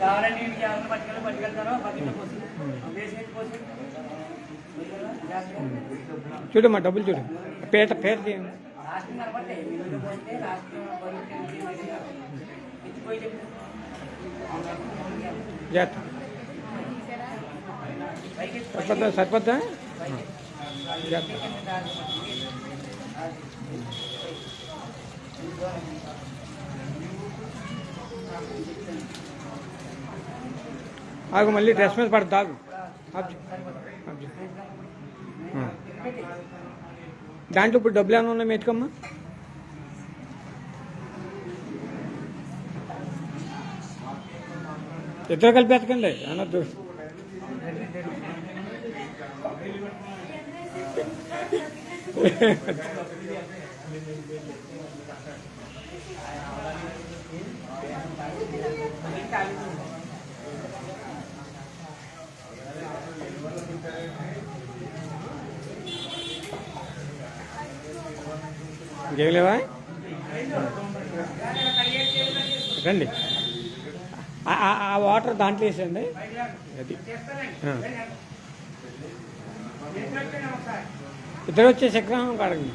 కావాలండి ఇంటికి ఎవరిని పట్టుకెళ్తారో చూడమ్మా, డబ్బులు చూడు. పేట పేట తీయండి. జాగ్రత్త. సరిపోద్దా సరిపోద్దా? జాగ్రత్త. ఆగు, మళ్ళీ డ్రెస్ మీద పడుతుంది. ఆగు. దాంట్లో ఇప్పుడు డబ్బులు ఏమైనా ఉన్నాయి మెతుకమ్మా? ఇద్దరు కలిపి ఎతకండి అనొద్దు. ఇంకేం లేవా? రండి. ఆ వాటర్ దాంట్లో వేసేయండి. అది ఇద్దరు వచ్చే శక్రహం కాడండి.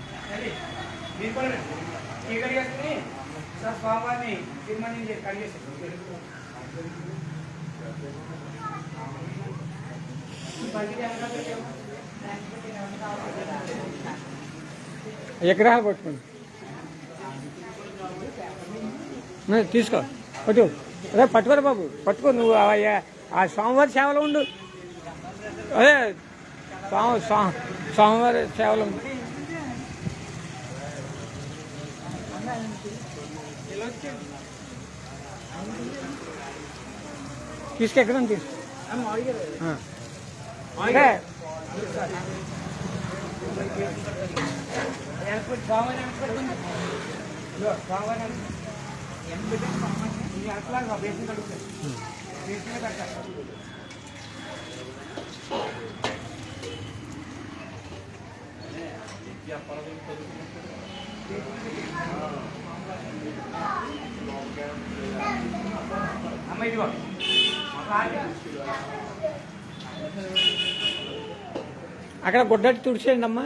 ఎకరాలు పట్టుకోండి. తీసుకో, పట్టు. అదే పట్టుకోరా బాబు, పట్టుకో. నువ్వు ఆ సోమవారి సేవలో ఉండు. అదే సోమవారి సేవలో ఉండు. తీసుకెక్కడం తీసుకో. అక్కడ గుడ్డటి తుడిచేయండి అమ్మా.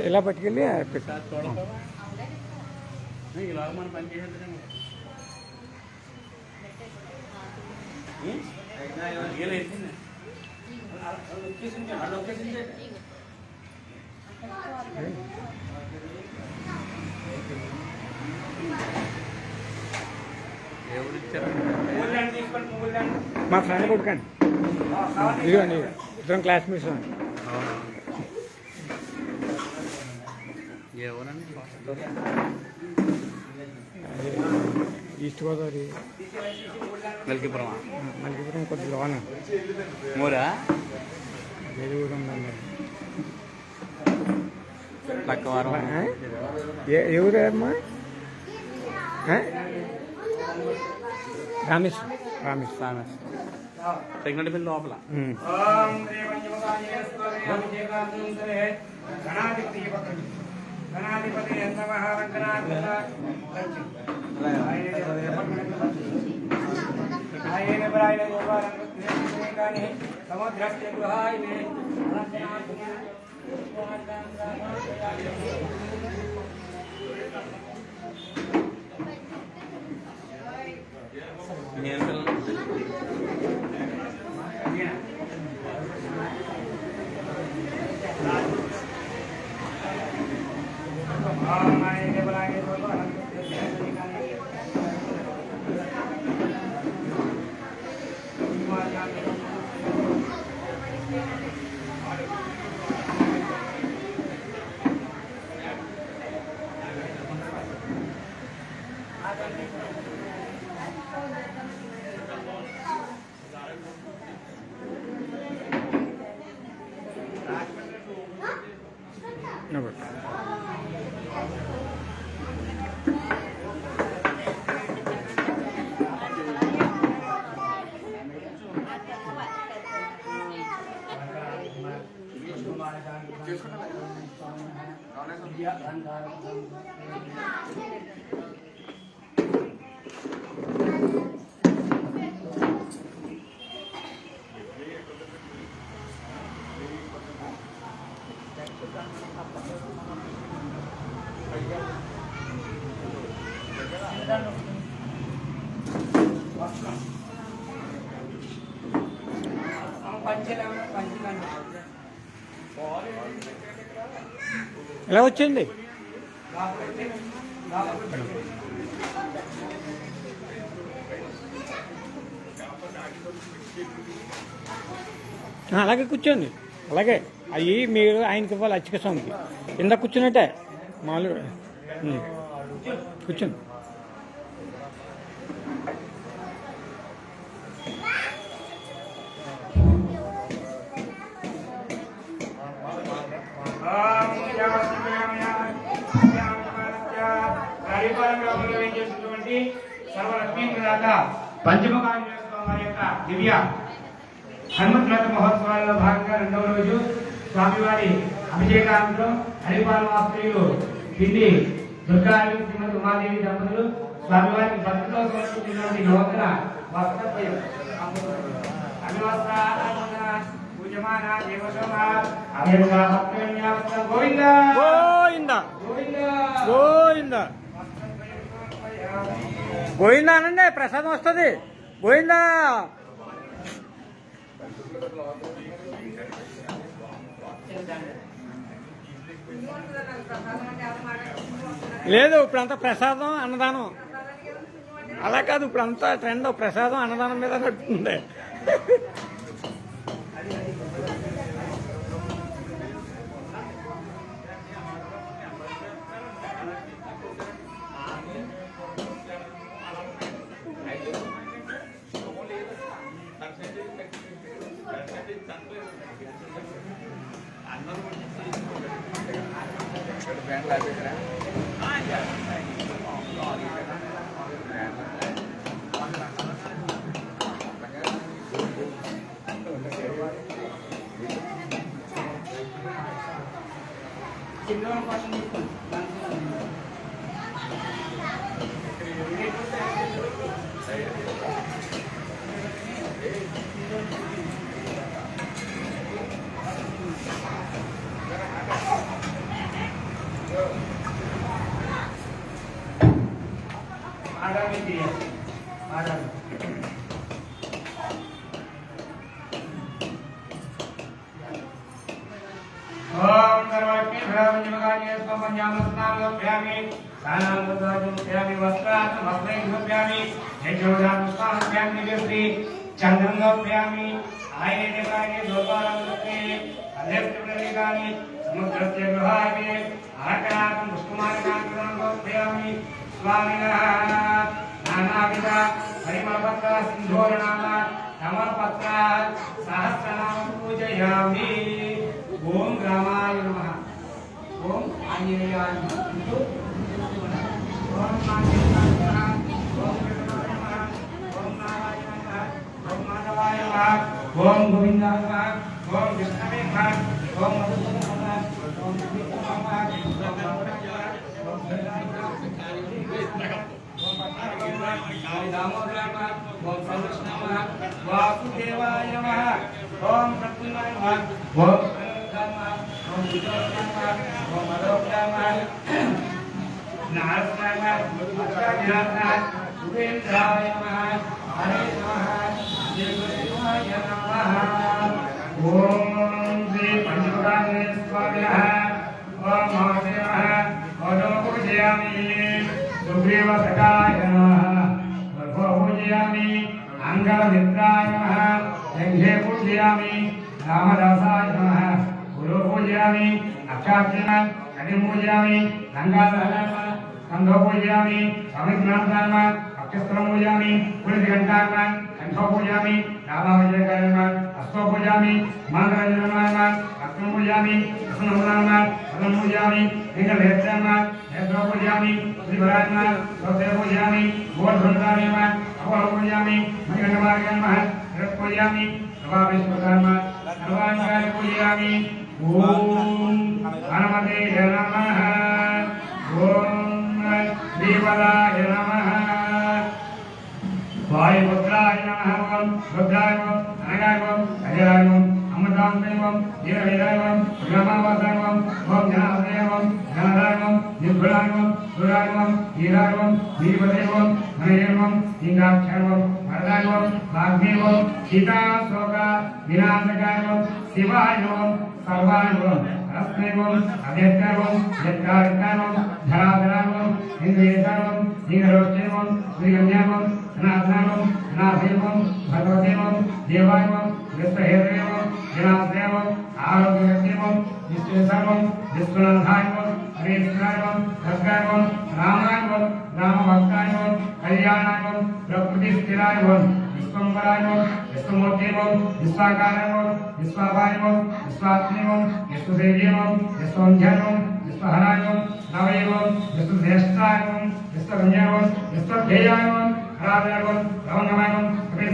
ఇలా పట్టుకెళ్ళి పెట్టు. ఇలాగ మనం పని చేసేద్దాము. మా ఫ్రెండ్ కొడుకండి. ఇదిగోండి, ఇద్దరం క్లాస్మేట్స్ అండి. ఈస్ట్ గోదావరి, మల్కీపురం కొద్ది లోన మూరా వేరే ఊరు ఉందండి. లక్కవారం. ఎవరు అమ్మా? రామేశ్వరం. సెకండ్ లోపల. ఎలా వచ్చింది? అలాగే కూర్చోండి. అలాగే అవి మీరు ఆయనకి ఇవ్వాలి. అచ్చిక స్వామికి కింద కూర్చున్నట్టే మామూలుగా కూర్చోండి. పంచముఖాంజనేయ స్వామి వారి యొక్క దివ్య హనుమద్రథ మహోత్సవాలలో భాగంగా రెండవ రోజు స్వామివారి అభిషేకాంతో హరిపాల వాస్తవ్యులు పిండి దుర్గాదేవి శ్రీమతి ఉమాదేవి దంపతులు స్వామివారికి భక్తితో సమర్పించినటువంటి నూతన వస్త్రపై పూజమాన గోవింద గోవింద గోవింద గోవింద అనండి, ప్రసాదం వస్తుంది. గోవిందా. లేదు, ఇప్పుడంతా ప్రసాదం అన్నదానం. అలా కాదు, ఇప్పుడంతా ట్రెండ్ ప్రసాదం అన్నదానం మీద నడుస్తుంది. చంద్రంలోప్యామి ఆయనే కాని లోపాలే అలెప్తులని కాని సముద్రస్య గృహామి ఆకాశం పుష్పమాలికాంగోప్యామి స్వామినః నానావిధ పరిమళపత్ర సింధూరనామ కమలపత్ర సహస్రనామ పూజయామి. ఓం రామాయ నమః. ఓం ఆంజనేయాయ నమః. ఓం ఆంజనేయాయ నమః. ఓం కృష్ణాయ నమః. ఓం నారాయణాయ నమః. ఓం మాధవాయ నమః. ఓం గోవిందాయ నమః. ఓం కృష్ణాయ నమః. ఓం మధుసూదనాయ నమః. ఓం శ్రీకృష్ణాయ నమః. ఓం రామాయ నమః. ఓం శ్రీరాయ నమః. ఓం పద్మావతి నమః. ఓం దామోదరాయ నమః. ఓం శ్రీకృష్ణాయ నమః. వాసుదేవాయ నమః. ఓం ప్రద్యుమ్నాయ నమః. ఓం ప్రణవదాయ నమః. ఓం విజయాయ నమః. ఓం మధోక్షాయ నమః. నారాయణాయ నమః. అష్టాధ్యాయ నమః. సురేంద్రాయ నమః. హరే నమః. దేవాయ నమః. ఓం శ్రీ పంచముఖాంజనేయ స్వామినః. ఓం మహాదేవ నమః. ఓం పూజయామి. సుగ్రీవ సఖాయ నమః. వరో పూజయామి. అంగమిత్రాయ నమః. సంఘే పూజయామి. రామదాసాయ నమః. గురు పూజయామి. అక్షాక్షేమ కటిం పూజయామి. రంగాధరాయ నమః. కంఠో పూజయామి. సమిత్నాథాయ నమః. అక్షస్త్రం పూజయామి. పులిఘంటాయ నమః. కంఠో పూజయామి. రామావిజయకాయ నమః. హస్తో పూజయామి. మంగళంజనాయ నమః. పూజామి స్నానామ అలం పూజామి నిగలేత్యామ నేత్ర పూజామి శ్రీవరామ సోతే పూజామి గోధృతామిమ అవల పూజామి మగనమార్గమ పూజామి సభావిష్పకర్మ సర్వాంగాయ పూజామి ఓం హనుమతే నమః ఓం దేవలాయ నమః వాయుపుత్రాయ నమః ఓం రుద్రాయ ఓం అనగాయ ఓం అజరాయ ఓం అమృతాంతయ ఓం వీరవేదాయ ఓం బ్రహ్మవాసాయ ఓం ఓం జనార్దయ ఓం జనదాయ ఓం నిర్గుణాయ ఓం సురాయ ఓం వీరాయ ఓం వీరపదే ఓం ధనయ ఓం ఇంద్రాక్షయ ఓం వరదాయ ఓం వాగ్మే ఓం సీతాశోక వినాశకాయ ఓం శివాయ ఓం సర్వాయ ఓం రస్మే ఓం అవ్యక్తాయ ఓం యత్కారికాయ ఓం ధరాధరాయ ఓం ఇంద్రియేశాయ ఓం నీరరోష్ఠయ ఓం శ్రీగణ్యాయ ఓం ధనాధనాయ ఓం ధనాధయ ఓం భగవతే ఓం దేవాయ ఓం విశ్వహేతయ ఓం వినాశయ ఓం ఆరోగ్యవతే ఓం విశ్వేశాయ ఓం విశ్వనాథాయ ఓం హరేశ్వరాయ ఓం భద్రాయ ఓం రామాయ ఓం రామభక్తాయ ఓం కళ్యాణాయ ఓం ప్రకృతి స్థిరాయ ఓం విశ్వంబరాయ ఓం విశ్వమూర్తి ఓం విశ్వాకారాయ ఓం విశ్వాపాయ ఓం విశ్వాత్మే ఓం విశ్వదేవ్య ఓం విశ్వంధ్యాయ ఓం విశ్వహరాయ ఓం నవయ ఓం విశ్వశ్రేష్ఠాయ ఓం విశ్వగమ్యాయ ఓం విశ్వధ్యేయాయ ఓం హరాయ ఓం రవణమాయ ఓం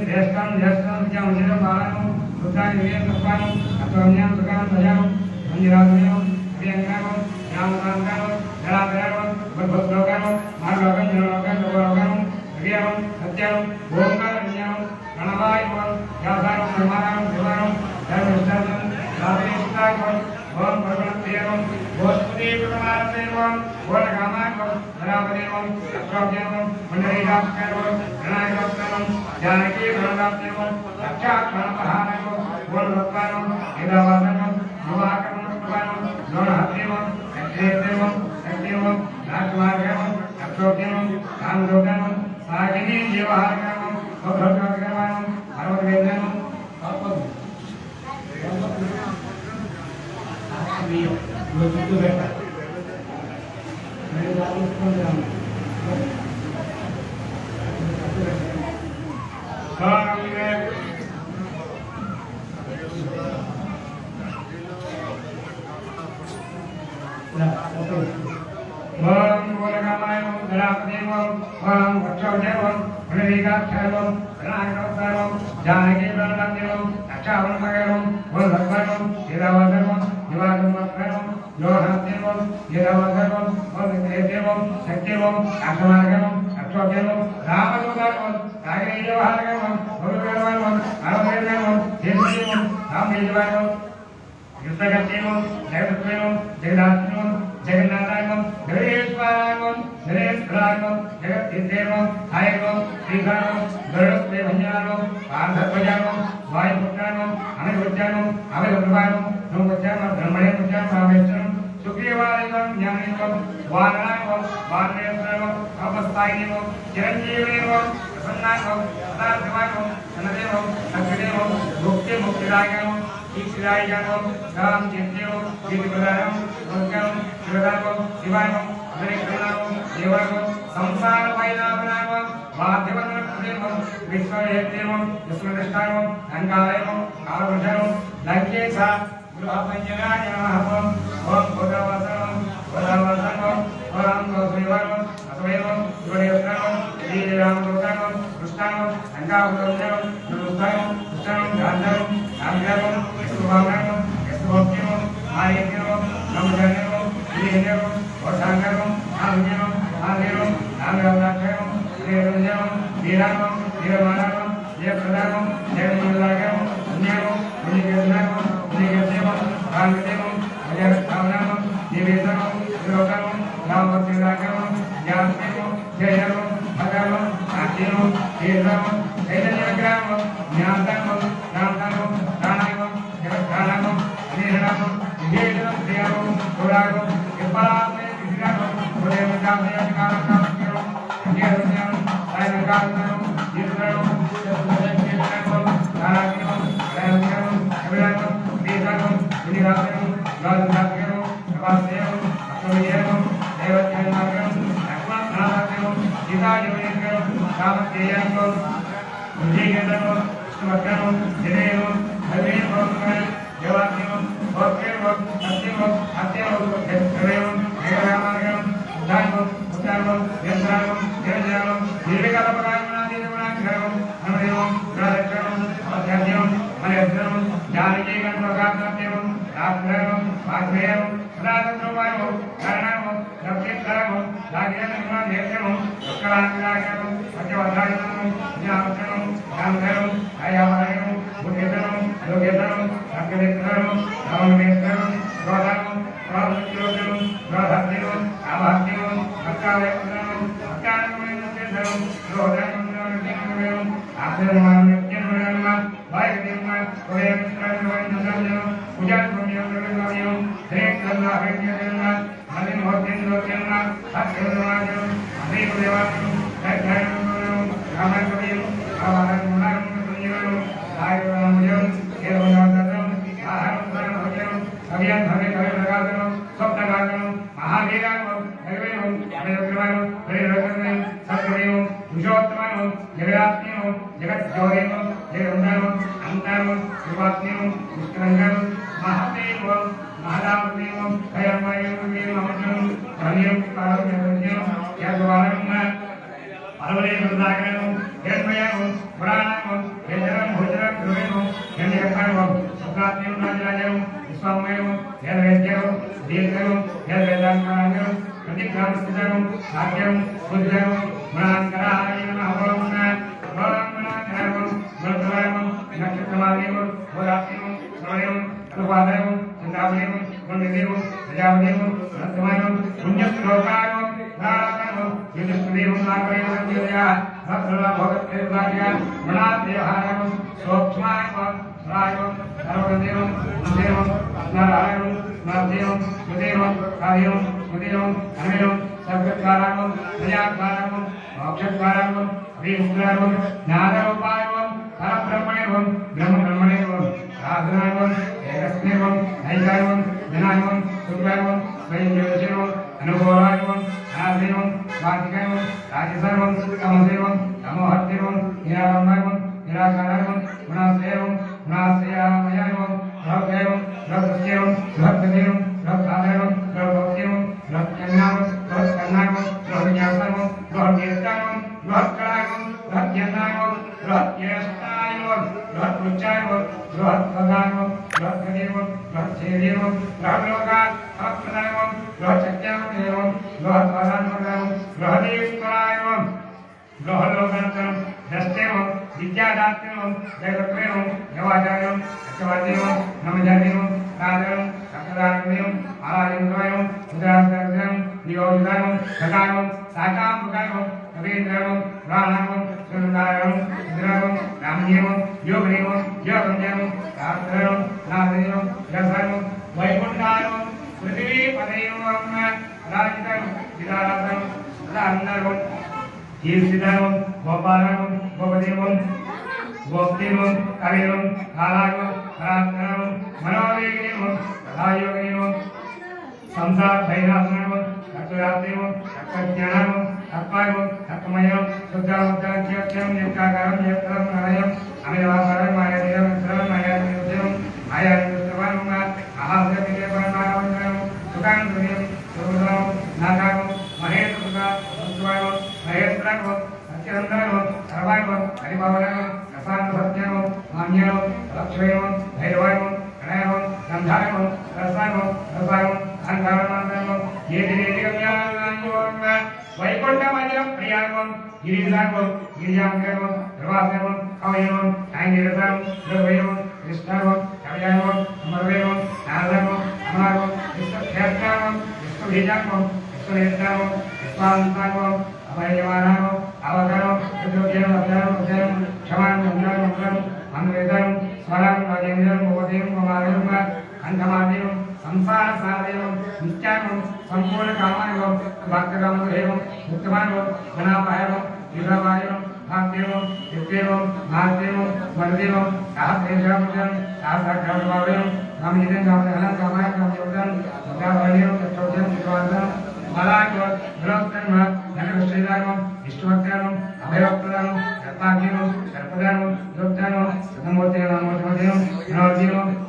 శ్రేష్ఠం జ్యేష్ఠం విద్యాం బాలాయ ఓం రుద్రాయ విజయం తత్వాయ ఓం అత్వమ్యాం సుఖాం భజాయ ఓం మందిరాజయ ఓం అభ్యంగాయ ఓం జ్ఞానకాంతాయ ఓం జలాధరాయ ఓం భద్భద్లోకాయ ఓం మార్గలోకం జనలోకం లోకలోకం విజయం సత్యం ఓంకార విజయం ప్రణవాయ ఓం వ్యాసాయ ఓం నిర్మాణాయ శివాయం ధర్మవిష్టాయం రాధేష్టాయ ఓం ఓం పరమప్రియం గోష్పతి ప్రమాణం ఓం ధరాపదేవం అశ్వభ్యం మండలీకాక్షరం ప్రణాయకం జానకీ ప్రణాప్యం రక్షాత్మనమహానం ఓం రత్నం నిదావాదనం యువాకం కృపానం నోనహత్యం అక్షేత్యం శక్తియం రాజమార్గం అక్షోభ్యం కామరోగం సాగిని జీవహారం భద్రకరం పర్వతవేదనం చుట్టూ పెట్టాలి ఓం మూలకామాయ ఓం ధరాపదేవం ఓం వక్షోజవం పునరీకాక్షరం ప్రణాయకం జానకీ ప్రణాదేవం రక్షావన్మగరం ఓం భద్రం శ్రీరావధరం దివాగమత్రం యోహదేవం శ్రీరావధరం ఓం విక్రేదేవం శక్తివం అక్షమార్గం అక్షోజవం రామదూతం రాగేయవహారగం గురుగర్వం అరవేదం దేవదేవం రామేజవారం యుద్ధగత్యం జగత్వం జగదాత్మం జగన్నాథాయం జగదేశ్వరాయం జగదేశ్వరాయం జగద్దేవం హాయం శ్రీధరం గరుడస్వేభంజానం పార్థధ్వజానం వాయుపుత్రానం అమిర్వజ్జానం అమిర్వృభానం నోపజ్జానం బ్రహ్మణేపజ్జానం రామేశ్వరం సుగ్రీవాయం జ్ఞానేవం వారణాయం వారణేశ్వరం అపస్థాయినేవం చిరంజీవేవం ప్రసన్నాయం సదాశివాయం సనదేవం సత్యదేవం ముక్తి ముక్తిదాయం ఈశ్వరాయం రామ్ చిత్యం దీపదాయం భోగ్యం శివదాయం శివాయం హరికృణాయం దేవాయం సంసార వైనాభనాయం మాధ్యమనం విశ్వయేత్యం విశ్వనిష్టాయం అంగాలయం కాలవృషం లంకేశ గృహపంచనాయ నమః ఓం భగవతం భగవతం ఓం గోశ్రీవాయం అసవేవం శివదేవతాయం శ్రీరామదూతాయం కృష్ణాయం అంగావృతం నమస్తాయం కృష్ణాయం గాంధారం రామదేవం యశోభావం యశోభ్యం ఆర్యజ్ఞం నమజాన్యం శ్రీహేయం వర్షాంగం ఆవిజ్ఞం ఆదేవం నాగరాక్షయం శ్రీరంజనం వీరామం వీరమానవం జయప్రదానం జయమంగళాగం పుణ్యాగం పుణ్యకేతనాగం పుణ్యకేతేవం రామదేవం అజయస్థావనామం నివేదనం శ్రీలోకం రామవర్తిరాగం జ్ఞానదేవం జయవం భగవం నాట్యం తీర్థం చైతన్యగ్రామం జ్ఞానదానం రామదానం ప్రాణాయామం జగత్ప్రాణాయామం శ్రీరామం విజయనం శ్రీరామం పురాగం విపరామే విగ్రహం ఉదయకాలకాలం విజయనం సాయంకాలం ఈశ్వరం జగత్ప్రాణం నారాయణం దయాకరం అభిరామం శ్రీరామం వినిరామం గాంధార్యం ప్రవాస్యం అశ్వవిజయం దేవత్యాగం లక్ష్మణారాయణం సీతాజీవనం రామతేయం విజయనం కృష్ణవర్గం జనేయం హరిం దేవాక్యం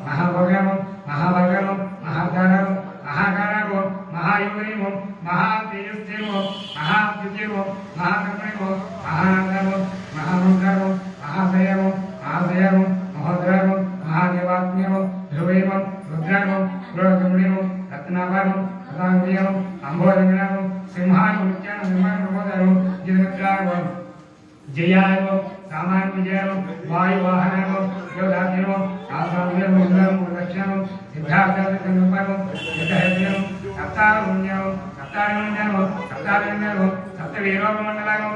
महाभोगम महाभोगम సత్యనారాయణం సదాంగం అంబోధంగం సింహానం నిత్యానం నిర్మాణం ప్రమోదం జితమిత్రాయం జయాయం సామాన్య విజయం వాయువాహనం యోధాత్యం ఆసామ్యం ఇంద్రం దక్షిణం సిద్ధార్థం సంకల్పం యథహేయం సప్తారుణ్యం సప్తారుణ్యం సప్తారుణ్యం సప్తవీరోపమండలం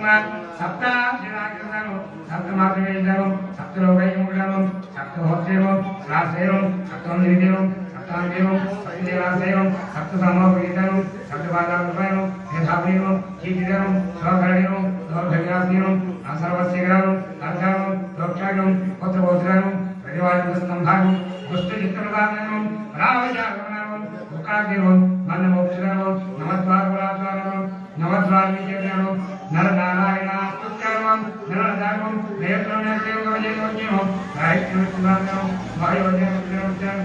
సప్త శ్రీరాకృతం సప్తమాత్రవేదం సప్తలోకైముగ్రం సప్తహోత్రేయం శ్రాసేయం సప్తోనిరిదేవం సప్తాంగేయం సప్తదేవాసేయం సప్తసమోపగీతం సప్తపాదాపయం యథాపయం కీర్తిదం స్వకరణీయం దౌర్భగ్యాసీనం సర్వశీఘ్రం అర్ఘం దోక్షాగం పుత్రపౌత్రం ప్రతివాదిస్తంభాగం దుష్టచిత్రదానం రావజాగమనం దుఃఖాగ్నివం మన్నమోక్షరం నమద్వారపురాచారం నమద్వార్మికేతం నరనారాయణ స్తుత్కర్మం నరదాగం నేత్రనేత్రం గవజయోజ్ఞం రాహిత్యం వాయువజయం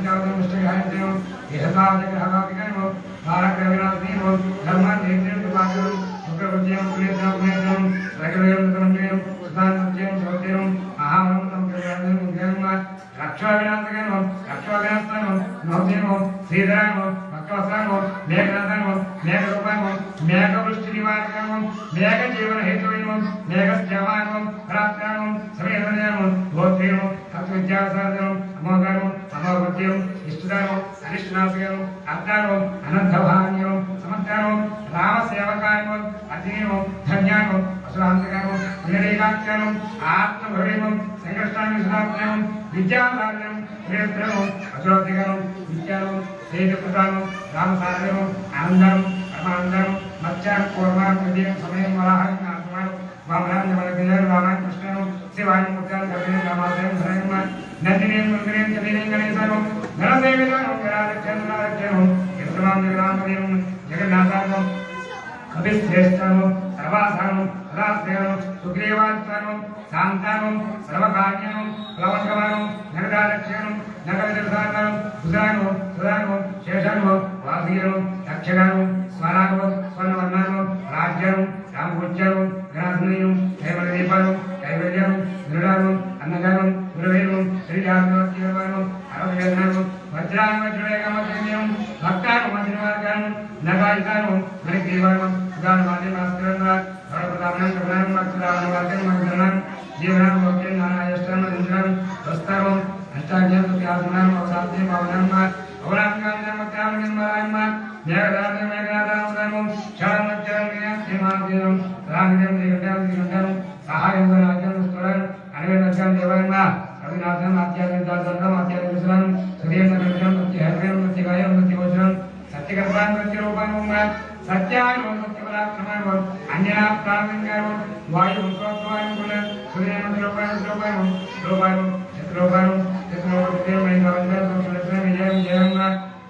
చాదం ఇష్టగాయత్యం యహతాజగ్రహవాపికం భారగ్రవినాశీనం ధర్మాన్నేత్రం కృపాకరం శుక్రవృత్యం పుణ్యత్రం రగవేయం సుధాన్యం శోత్యం అహామృతం కళ్యాణం రక్షావినాశకం రక్షావినాశనం నౌదేమం శ్రీధరామం భక్తవస్త్రామం మేఘనాథామం మేఘరూపామం మేఘవృష్టి నివారకమం మేఘ జీవన హేతువైమం మేఘశ్యామాయమం పరాక్రమం సమేతనయమం గోత్రేమం తత్వవిద్యాసాధనం అమోఘారం అమోఘత్యం ఇష్టదానం అరిష్టనాశకం అర్థానం అనంతభాన్యం సమర్థానం రామసేవకాయమం అధీనం ధన్యానం అసురాంతకారం పునరేకాఖ్యానం ఆత్మభవేమం సంకష్టాన్ని విశ్రాంతం విద్యాసాధనం నేత్రం అసురోధికరం విద్యానం తేజకృతానం రామసాధనం ఆనందం పరమానందం మత్స్యాం కూర్మాం విజయం సమయం వరాహం ఆత్మానం వామనాం జమలగిరి రామాయణ కృష్ణను శివాని ముత్యాలు కవిని రామాశయం ధనయమ నందినేం మందిరేం చదినేం గణేశనం ధనదేవిదానం జరాలక్షణం యత్రమాం జగదాంబదేవం జగన్నాథానం కవిశ్రేష్ఠను సర్వాసానం సదాశ్రయం సుగ్రీవాత్మనం శాంతానం సర్వకార్యం ప్లవంగమానం నగదాలక్ష్యం నగరసానం సుధానం సుధానం శేషను వాసీయం దక్షగానం స్వరానం స్వర్ణవర్ణానం రాజ్యం రామభుజ్యం గణాధనయం హేమదీపానం కైవల్యం దృఢానం అన్నగానం గురువేనం శ్రీజాతం అరవేదనం వజ్రానం వజ్రవేగమత్యం భక్తానం మంత్రిమార్గానం నగాయితానం మణిగ్రీవానం సుధానమాద్యమాస్కరణ ప్రతాపనం కమలం మత్సరావణ వాక్యం మంత్రణం జీవనం భక్తి నానాయష్టం ఇంద్రం వస్తవం అష్టాజ్ఞం సుఖ్యాసనం అవసాద్యం పవనం అవరాంగాంజమత్యాం నిర్మలాయమ మేఘదానం మేఘనాదానం క్షణమచ్చరం శ్రీమాద్యం రామిజం శ్రీగండం సహాయం రాజ్యం స్థురం అనివేదం దేవాయమ రవినాథం ఆత్యాగంతం ఆత్యాగం సురేంద్రం ప్రత్యహర్వం ప్రత్యగాయం ప్రత్యగోచరం సత్యగర్భాం ప్రత్యరూపం సత్యాయం సత్యపరాక్రమం అంజనా ప్రారంభం వాయు స్వత్వాయం కుల సురేంద్ర రూపాయం రూపాయం రూపాయం చిత్రూపాయం చిత్రూపం విజయం జయం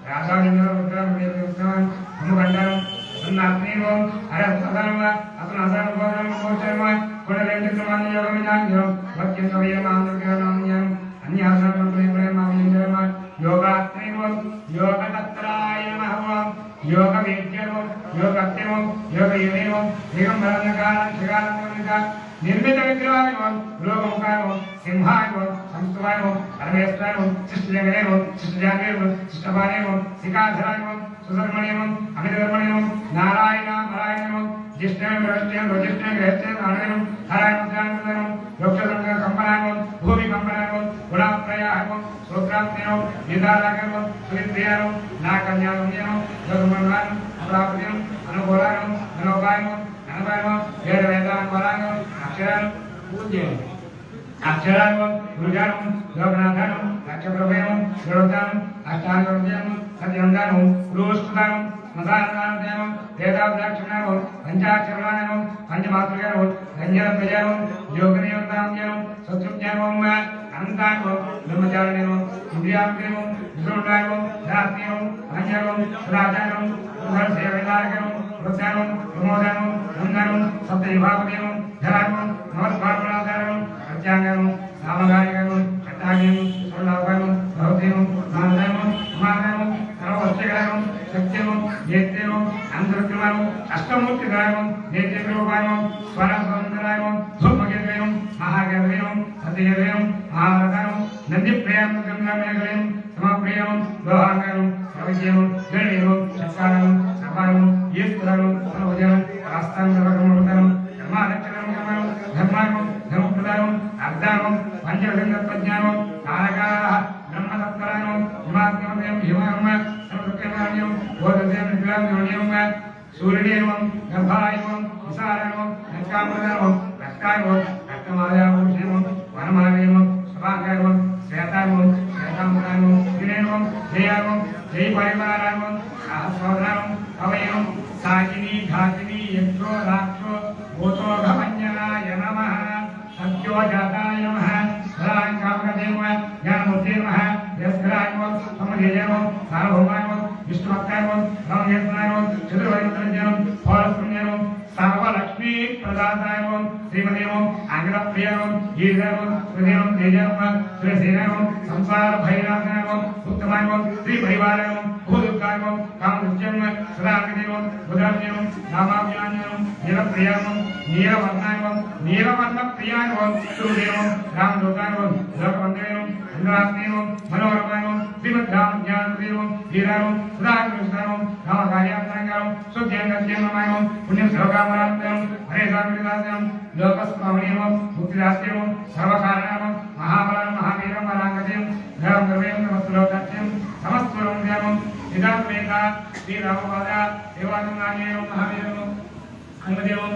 రాధాలింగం రుద్రం ఉత్తమం అమ్ముగండం సన్నాత్మీవం హర సదానమ అతను అసనం గోచరమ కుడలేంద్రమాన్య యోగమిదాంగం భక్త్యం కవయం ఆంధ్రకేణాన్యం అన్యాసనం ప్రేమాంజరమ యోగాత్మీవం యోగతత్రాయ నమః యోగ వేద్యవం యోగత్యవం యోగ యునేవం దిగంబరనకారం శిగాలంగా నిర్మిత విగ్రహాయం లోకముఖాయం సింహాయం సంస్థాయం పరమేశ్వరాయం శిష్టజగరేవం శిష్టజాగరేవం శిష్టపానేవం శిఖాధరాయం సుధర్మణేవం అమితధర్మణేవం నారాయణ నారాయణం జిష్ణం రష్టం రజిష్ణం గ్రహస్థం అనయం హరాయం యోక్షసంగ కంపనాయం భూమి కంపనాయం గుణాప్రయాయం సూత్రాప్తయం నిదారాగం సువిద్రియాయం నాకన్యాయం యోగమన్వాయం అప్రాప్యం అనుకూలాయం ధనోపాయం అనపాయం వేద వేదాంగం అక్షరాలు పూజ్యం అక్షరాలు గురుజానం యోగనాథనం లక్ష్యప్రభయం గురుదానం అష్టాంగం సత్యందానం గురుస్తుదానం శ్మశానం వేదాబ్దాక్షరం పంచాక్షరాణం పంచమాతృగానం రంజన ప్రజానం యోగనియోగం శత్రుజ్ఞానం అనంతానం బ్రహ్మచారిణం ఇంద్రియాగ్రం విష్ణుడాయం శాస్త్రీయం అంజనం సురాచారం సేవనాగరం వృద్ధానం ప్రమోదానం నందనం సప్తవిభాగం ధరానం నమస్కారం ప్రత్యాంగం నామగాయకం చట్టాగ్యం స్వర్ణాపయం భౌత్యం మానదయం మానవం సర్వశక్తికరం సత్యం నేత్యం అంతర్క్రమం అష్టమూర్తిదాయం నేత్రరూపాయం స్వరసందరాయం ధూమగేయం మహాగేయం సత్యగేయం మహారథం నందిప్రయాం గంగామేగయం సమప్రియం దోహాంగం సర్వజ్ఞం గణేయం చక్కారం సర్వారం ఈశ్వరం సమవజనం రాస్తాం సర్వకర్మవతనం ధర్మాలక్షణం కర్మం ధర్మాయం ధర్మప్రదానం అర్ధానం పంచవిధంగత్వజ్ఞానం తారకాः బ్రహ్మతత్పరాయం హిమాత్మయం హిమకర్మ సమృత్యమాన్యం బోధసేన విలామ్యోన్యం సూర్యదేవం గర్భాయవం విసారణం నక్కామృతం రక్తాయవం రక్తమాయాభూషణం వనమాలయం స్వాంగం శ్వేతాయవం శ్వేతామృతాయవం వినయవం జయావం జై పరివారాయవం సహస్రవధానం అవయం సాకిని ఘాకిని యక్షో రాక్షో భూతోఘమన్యనాయ నమః సత్యోజాతాయ నమః సదాంకామకదేవ జ్ఞానమూర్తే నమః యస్కరాయవం సమజేయవం సార్వభౌమాయవం విష్ణుభక్తాయవం రామయేత్నాయవం చతుర్వైపుత్రజ్ఞానం పౌరస్పుణ్యానం సర్వలక్ష్మీ ప్రదాతాయవం శ్రీమదేవం ఆంగ్రప్రియావం గీర్గాయవం హృదయం తేజావం శ్రీసేనాయవం సంసార భైరాసనాయవం ఉత్తమాయవం శ్రీ పరివారాయవం భూదుర్గాయవం కామదుర్జన్మ సదాంగదేవం బుధాజ్ఞానం నామాభ్యాజ్ఞానం నీలప్రియావం నీలవర్ణాయవం నీలవర్ణప్రియాయవం సుదేవం రామదూతాయవం లోకవందనం ఇంద్రాస్నేవం మనోరమాయవం శ్రీమద్రామజ్ఞానదేవం ధీరాయవం సదాకృష్ణాయవం రామకార్యాత్మకారం సుజ్ఞానజ్ఞానమాయవం పుణ్యం సర్వకామరాత్మయం హరేదామిదాస్యం లోకస్వామణీయం ముక్తిదాస్యం సర్వకారణం మహాబలం మహావీరం వరాంగజయం ధరం గర్వేం నమస్లోకాచ్యం సమస్వరం ధ్యానం నిదాత్మేత శ్రీరామపాద దేవానం నాగేయం మహావీరం అంగదేవం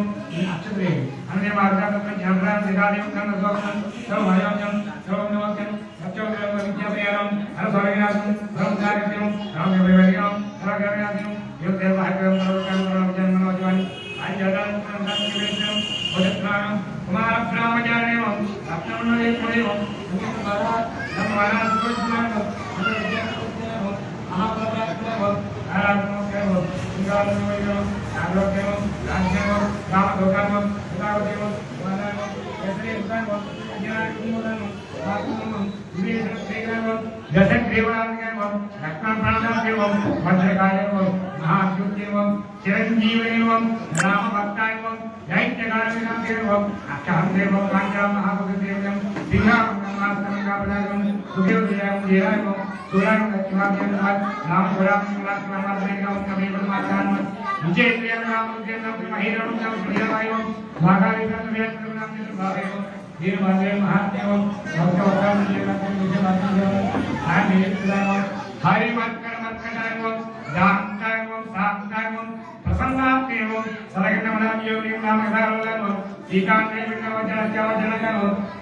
అక్షత్రే అంగదేవార్గాత్మ జ్ఞానం నిదాదేవం కర్ణస్వరం సర్వమయోజ్యం సర్వనమస్యం సత్యోగ్రం విద్యాప్రియారం హరస్వరవినాశం సర్వకార్యం రామదేవైర్యం సర్వకార్యాస్యం యోగదేవాహకరం సర్వకార్యం జన్మనోజవాని ఆజ్ఞానం సంకల్పం వదత్రాణం కుమారబ్రాహ్మణ్యానేవం రత్నమణేశ్వరేవం సుఖభరా ధర్మవారా సుఖజ్ఞానం విద్యాప్రజ్ఞానం మహాప్రభావం ఆరాధనోకేవం సింగాలనోయం ఆరోగ్యం రాజ్యం రామదోకానం సుధావదేవం వనానం యశ్రీకానం జ్ఞానకుమోదనం వాకుమం వివేకం దశగ్రీవాదికం రత్నప్రాణాదేవం భద్రకాయవం మహాద్యుదేవం చిరంజీవేవం రామభక్తాయవం దైత్యకారవినాదేవం అక్షాందేవం కాంచం మహాభగదేవం సింహామాస్తమంగాపదాయం సుఖయోదయం ధీరాయం సురాయం దక్షిణాభ్యం నామపురాం నామపురాం కమేవం విజయత్రియం రామోద్యం మహిళం ప్రియవాయం భాగారికం వేత్రం భావేవం వీరభద్రే మహాదేవం భక్తవతాం విజయవాదేవం ఆర్నియత్రావం హరిమత్కరమత్కటాయం దాంతాయం సాంతాయం ప్రసన్నాత్మేవం సరగణమనామ్యోనిం నామధారలం సీతాందేవినవజనజనకం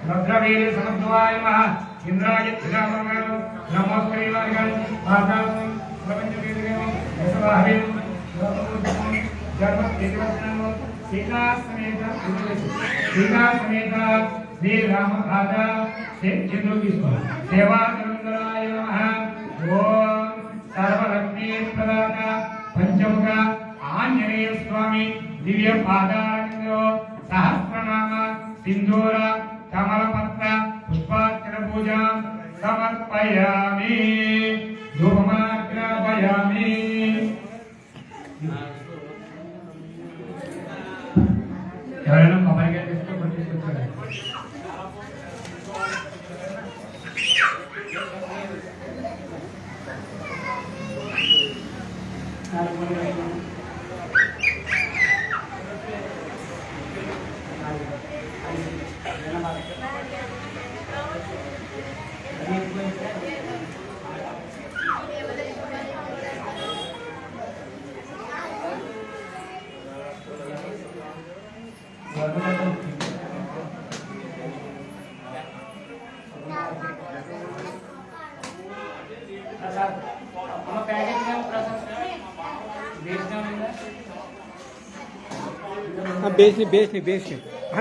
రుద్రవీర సమద్వాయ మహా ఇంద్రాయ త్రిరామగం నమోస్కరివాగం పాదాసం ప్రపంచవీరగం యశవాహేవం జన్మ सीता समेत श्री रामपादा सेवा गंधराय नमः ओम सर्वलक्ष्मी प्रदाता पंचमुख आंजनेय स्वामी दिव्य पादारविंदो सहस्रनाम सिंधूर कमलपत्र पुष्पार्चन पूजा समर्पयामि धूपमाग्रापयामि ఎవరైనా కొబ్బరికాయ తీసుకొని తీసుకొచ్చారు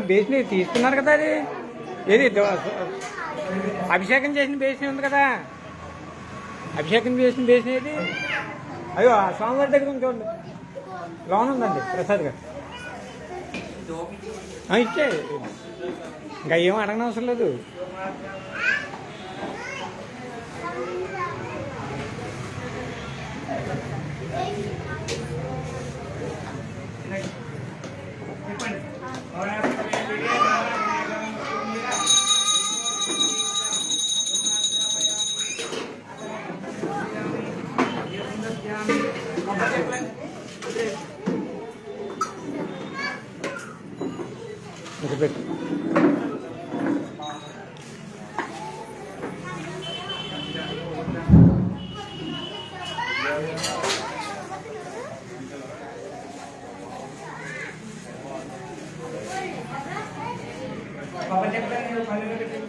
బేస్ని తీసుకున్నారు కదా అది ఏది అభిషేకం చేసిన బేస్ని ఉంది కదా అభిషేకం చేసిన బేస్ని ఏది అయ్యో ఆ స్వామివారి దగ్గర ఉంచండి లోన్ ఉందండి ప్రసాద్ గారు ఇచ్చే ఇంకా ఏం అడగనవసరం లేదు ఇది పెట్టు. బాబా చెప్తాను నేను పల్లెలో పెట్టి